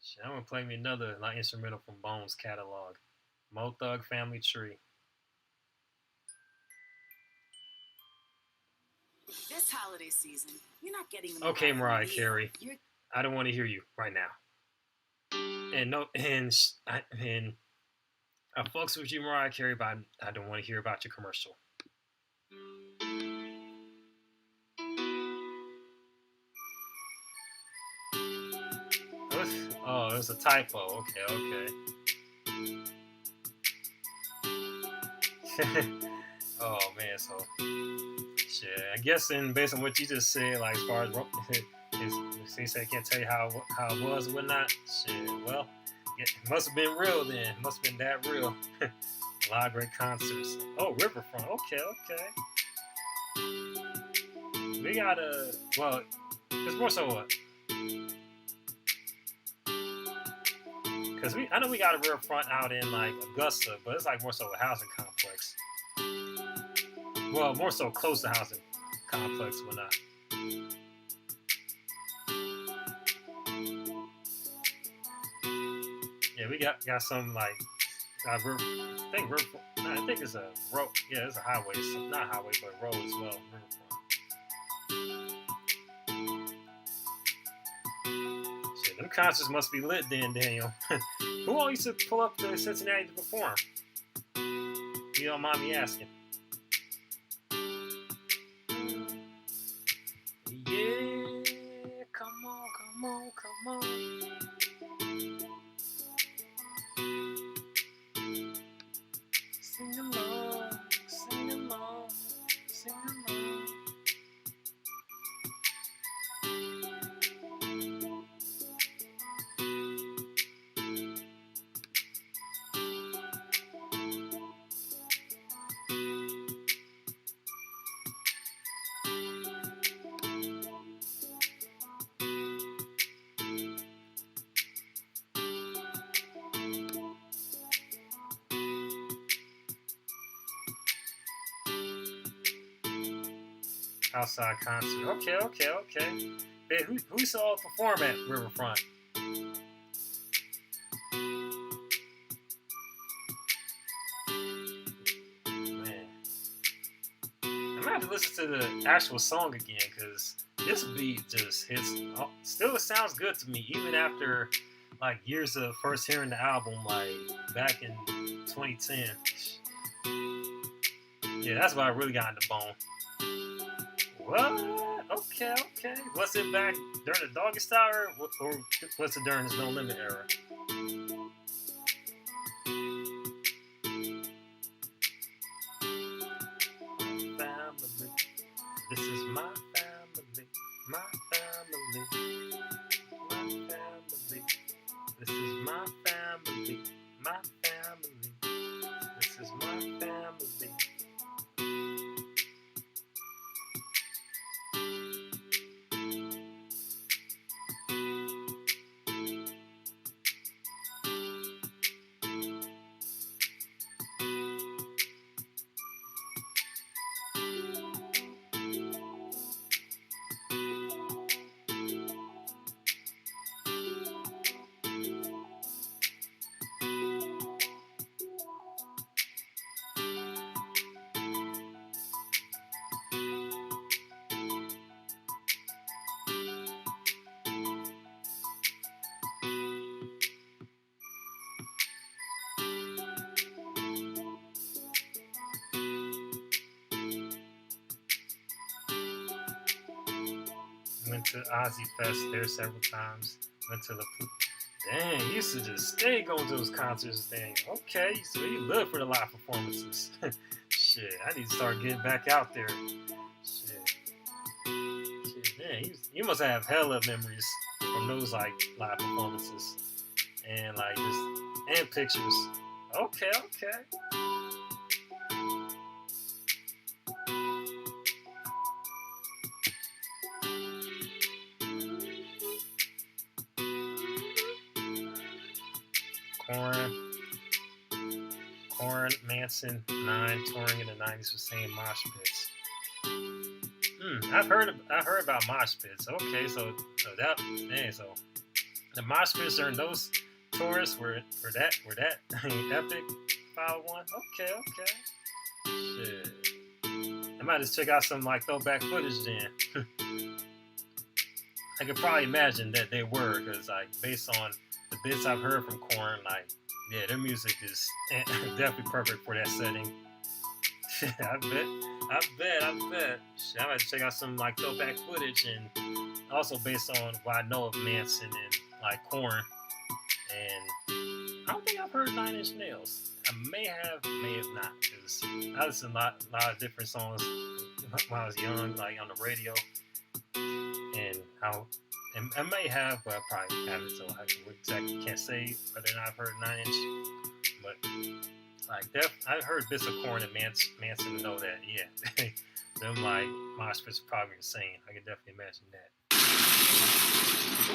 Shit, I'm gonna play me another like instrumental from Bones catalog. Mo Thug Family Tree. This holiday season, you're not getting the Okay, Mariah Carey. I don't want to hear you right now. And no, and I fucks with you, Mariah Carey, but I don't want to hear about your commercial. Oh, it was a typo. Okay. Oh man, so shit. I guess based on what you just said, like as far as he said can't tell you how it was or whatnot. Shit, well, it must have been real then. Must have been that real. A lot of great concerts. Oh, Riverfront. Okay. We gotta. Well, it's more so what. Because I know we got a Riverfront out in like Augusta, but it's like more so a housing complex. Well, more so close to housing complex, but not. Yeah, we got some like I think it's a road. Yeah, it's a highway. It's not a highway, but a road as well. Shit, them concerts must be lit then, Daniel. Who all used to pull up to Cincinnati to perform? You don't mind me asking. Yeah, come on. Sing along. Outside concert. Okay. Hey, who saw perform at Riverfront? Man, I'm gonna have to listen to the actual song again because this beat just hits. Still, it sounds good to me even after like years of first hearing the album, like back in 2010. Yeah, that's why I really got in the bone. What? Okay. Was it back during the Doggy Style or was it during this No Limit era? Family. This is my family. My family. This is my family. My family. This is my family. Went to Ozzy Fest there several times. Went to the dang, he used to just stay going to those concerts. Dang, okay, so he lived for the live performances. Shit, I need to start getting back out there. Shit, man, you must have hella memories from those like live performances and like and pictures. Okay. Corn. Manson 9 touring in the 90s was saying mosh pits. I've heard about mosh pits. Okay, so the mosh pits during those tours were that epic. File one. Okay. Shit. I might just check out some like throwback footage then. I could probably imagine that they were, because like based on the bits I've heard from Korn, like yeah, their music is definitely perfect for that setting. I bet. Shit, I might check out some like throwback footage, and also based on what I know of Manson and like Korn, and I don't think I've heard Nine Inch Nails. I may have not, because I listened to a lot of different songs when I was young, like on the radio, and I may have, but I probably haven't, so I exactly can't say whether or not I've heard 9 Inch, but like I heard bits of Korn and Manson to know that, yeah, them like mosh pits are probably insane. I can definitely imagine that.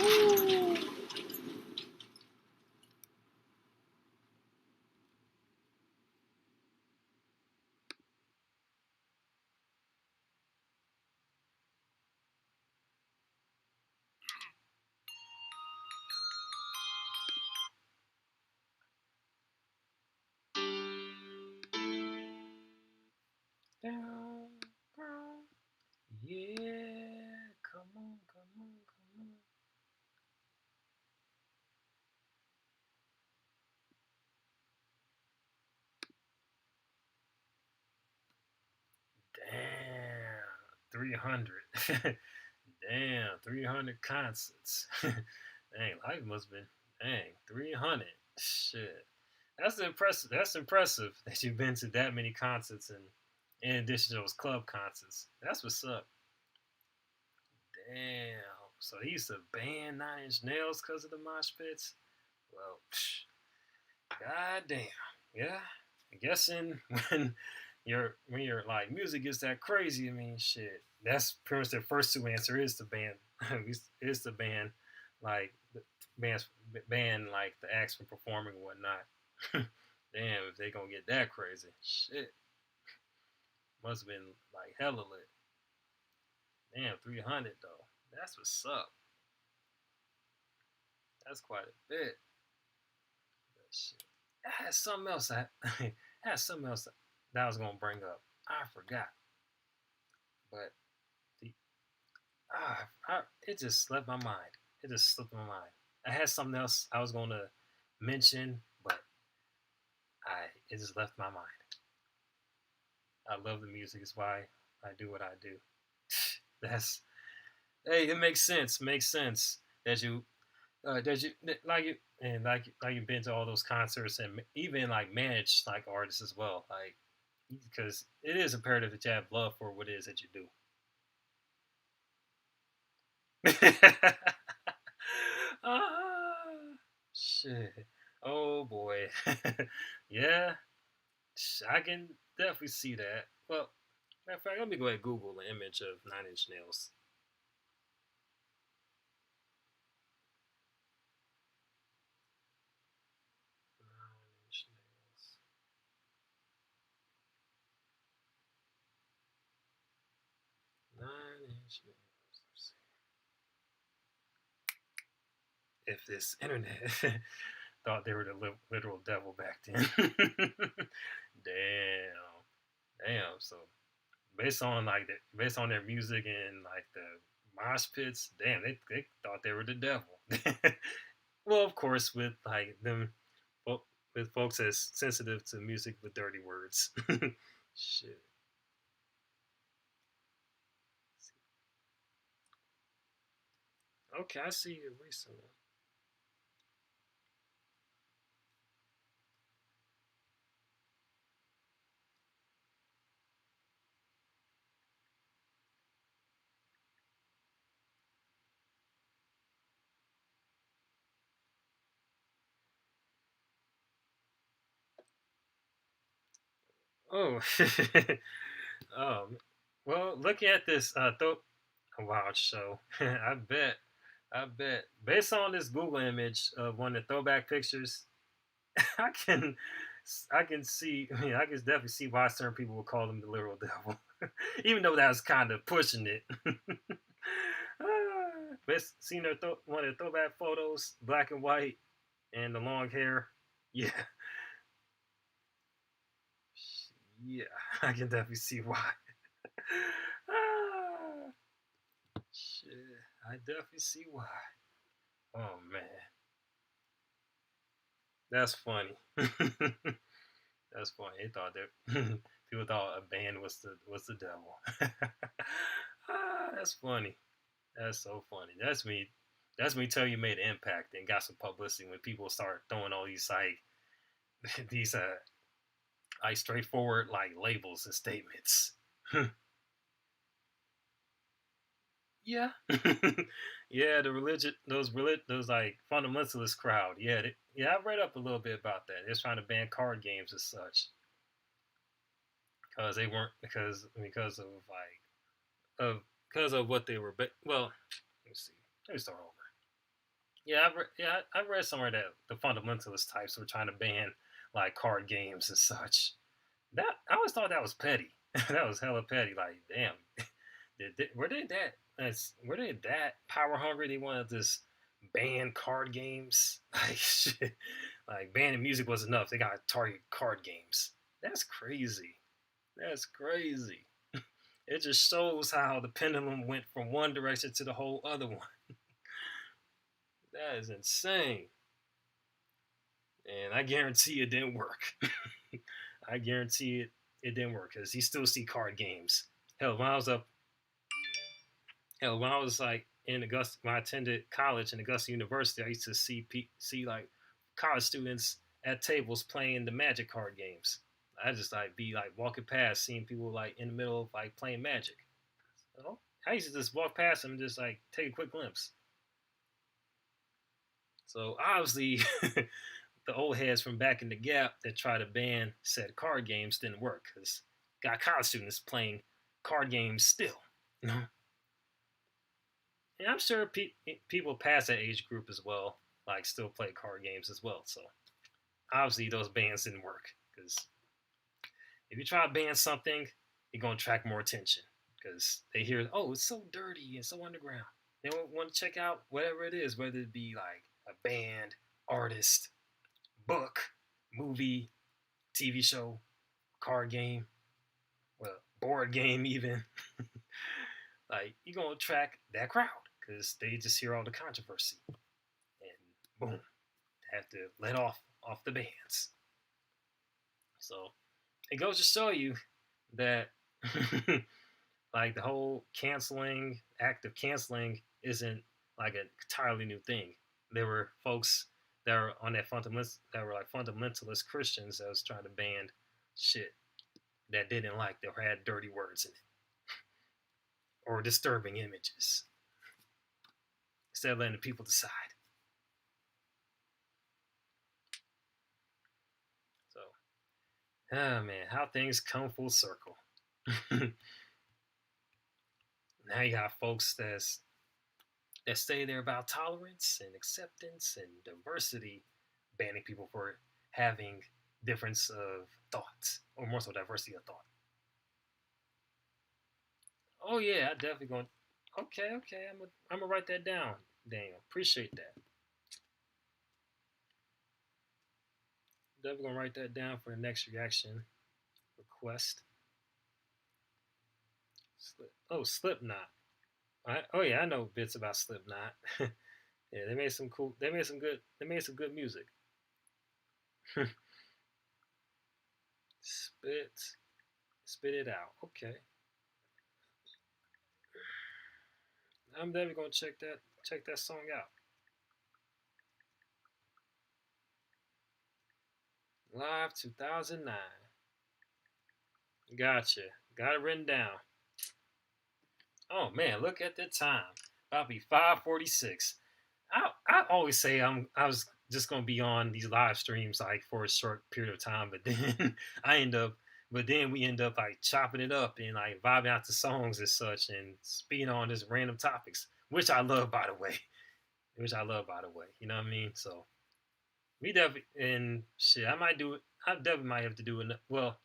Ooh. Down, girl. Yeah, come on. Damn, 300. Damn, 300 concerts. Dang, life must have been, 300. Shit. That's impressive. That's impressive that you've been to that many concerts, and in addition to those club concerts. That's what's up. Damn. So he used to ban 9 Inch Nails because of the mosh pits? Well, god damn. Yeah. I guess when your like music gets that crazy, I mean shit. That's pretty much their first two answer is to ban is to ban like ban like the acts from performing and whatnot. Damn, if they gonna get that crazy. Shit. Must have been like hella lit. Damn, 300 though. That's what's up. That's quite a bit. But shit. I had something else. I had something else that I was gonna bring up. I forgot, but the it just left my mind. It just slipped my mind. I had something else I was gonna mention, but it just left my mind. I love the music. It's why I do what I do. That's hey, it makes sense. Makes sense that you like you and like you've been to all those concerts and even like manage like artists as well. Like because it is imperative that you have love for what it is that you do. Ah, shit. Oh boy. Yeah, I can definitely see that. Well, matter of fact, let me go ahead and Google the image of Nine Inch Nails. 9 Inch Nails. 9 Inch Nails. Let's see. If this internet thought they were the literal devil back then. Damn. Damn. So based on their music and like the mosh pits, damn, they thought they were the devil. Well, of course, with like them, with folks as sensitive to music with dirty words. Shit. Okay, I see you recently. Oh, well, looking at this wow show, I bet, based on this Google image of one of the throwback pictures, I can I can see. I can definitely see why certain people would call him the literal devil, even though that was kind of pushing it. But seen one of the throwback photos, black and white, and the long hair. Yeah, yeah, I can definitely see why. Ah, shit, I definitely see why. Oh man, that's funny. That's funny. They thought that people thought a band was the devil. That's funny. That's so funny. That's me. That's me telling you made an impact and got some publicity when people start throwing all these like these like straightforward like labels and statements. Yeah. Yeah, the religion those like fundamentalist crowd. Yeah, yeah, I read up a little bit about that. They're trying to ban card games and such because they weren't because of like because of what they were. But well, let me see. Let me start over. Yeah, I read somewhere that the fundamentalist types were trying to ban like card games and such. That I always thought that was petty. That was hella petty. Like, damn, where they that power hungry? They wanted to just ban card games. Like shit, like banning music was enough. They got to target card games. That's crazy. That's crazy. It just shows how the pendulum went from one direction to the whole other one. That is insane. And I guarantee it didn't work. I guarantee it didn't work because he still see card games. Hell, when I was up, hell, when I was like in Augusta, when I attended college in Augusta University, I used to see like college students at tables playing the Magic card games. I just like be like walking past, seeing people like in the middle of like playing Magic. So, I used to just walk past them and just like take a quick glimpse. So obviously, the old heads from back in the Gap that tried to ban said card games didn't work because got college students playing card games still. You know, and I'm sure people past that age group as well, like still play card games as well. So obviously those bans didn't work because if you try to ban something, you're gonna attract more attention because they hear, oh, it's so dirty and so underground. They want to check out whatever it is, whether it be like a band, artist, book, movie, TV show, card game, well, board game even. Like you're gonna attract that crowd because they just hear all the controversy and boom, have to let off the bands. So it goes to show you that like the whole canceling act of canceling isn't like an entirely new thing. There were folks that were on that were like fundamentalist Christians that was trying to ban shit that didn't like that had dirty words in it or disturbing images instead of letting the people decide. So, oh man, how things come full circle. Now you got folks that stay there about tolerance and acceptance and diversity, banning people for having difference of thoughts or more so diversity of thought. Oh yeah, I definitely going. Okay, I'm gonna write that down. Daniel, appreciate that. Definitely gonna write that down for the next reaction request. Slipknot. Oh yeah, I know bits about Slipknot. Yeah, they made some cool. They made some good music. spit, spit it out. Okay, I'm definitely gonna check that song out. Live 2009. Gotcha. Got it written down. Oh man, look at the time. About to be 5:46. I always say I was just gonna be on these live streams like for a short period of time, but then we end up like chopping it up and like vibing out to songs and such and speaking on just random topics, which I love by the way. Which I love by the way. You know what I mean? So we definitely and shit. I definitely might have to do it. Well,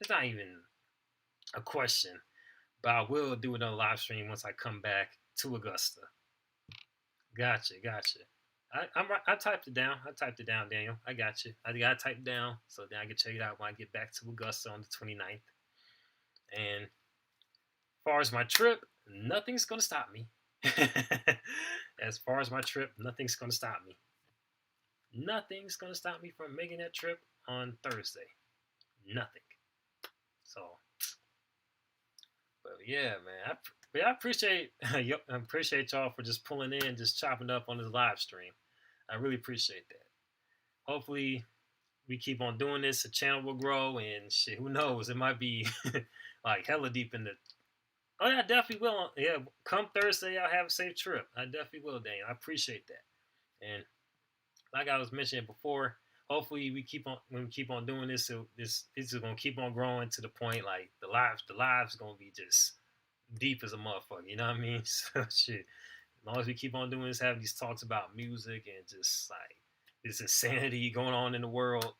it's not even a question, but I will do another live stream once I come back to Augusta. Gotcha. I typed it down. I typed it down, Daniel. I got you. I got to type it down so then I can check it out when I get back to Augusta on the 29th. And as far as my trip, nothing's gonna stop me. As far as my trip, nothing's gonna stop me. Nothing's gonna stop me from making that trip on Thursday. Nothing. So, but yeah, man. I appreciate I appreciate y'all for just pulling in, just chopping up on this live stream. I really appreciate that. Hopefully, we keep on doing this. The channel will grow, and shit. Who knows? It might be like hella deep in the. Oh yeah, I definitely will. Yeah, come Thursday, I'll have a safe trip. I definitely will, Daniel. I appreciate that. And like I was mentioning before, hopefully we keep on when we keep on doing this, so this is gonna keep on growing to the point like the lives gonna be just deep as a motherfucker. You know what I mean? So shit. As long as we keep on doing this, having these talks about music and just like this insanity going on in the world,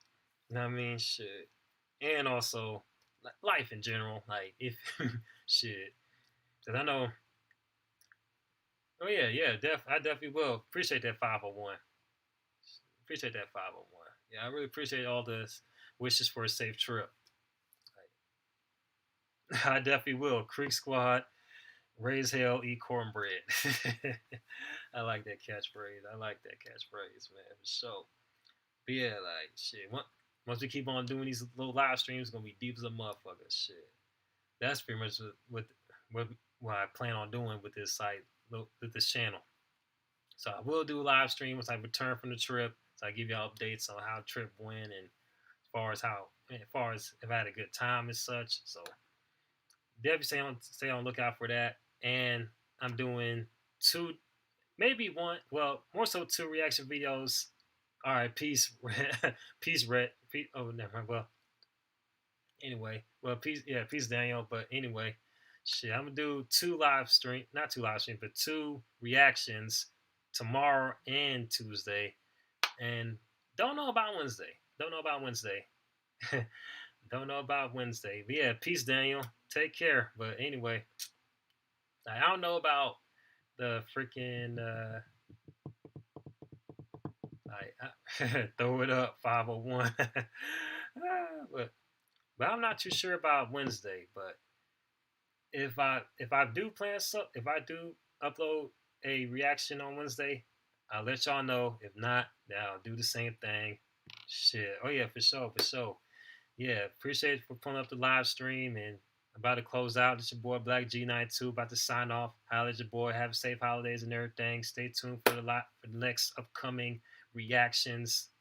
you know what I mean? Shit. And also life in general. Like if shit. Cause I know. Oh yeah. I definitely will appreciate that 501. Appreciate that 501. Yeah, I really appreciate all the wishes for a safe trip. Like, I definitely will. Creek Squad, raise hell, eat cornbread. I like that catchphrase. Man, for sure. But yeah, like shit. Once we keep on doing these little live streams, it's gonna be deep as a motherfucker. Shit. That's pretty much what I plan on doing with this site, with this channel. So I will do a live stream once I return from the trip. So I give y'all updates on how the trip went and as far as if I had a good time and such. So definitely stay on lookout for that. And I'm doing two, maybe one, well, more so two reaction videos. All right, peace, peace, Red. Oh, never mind. Well, anyway, peace, Daniel. But anyway, shit, I'm gonna do not two live streams, but two reactions tomorrow and Tuesday, and don't know about Wednesday. Don't know about Wednesday. Don't know about Wednesday. But yeah, peace, Daniel. Take care. But anyway, I don't know about the freaking throw it up 501. but I'm not too sure about Wednesday. But if I do upload a reaction on Wednesday, I'll let y'all know. If not, then I'll do the same thing. Shit. Oh yeah, for sure. Yeah, appreciate it for pulling up the live stream and about to close out. It's your boy Black G92 about to sign off. Holla at your boy. Have safe holidays and everything. Stay tuned for the next upcoming reactions.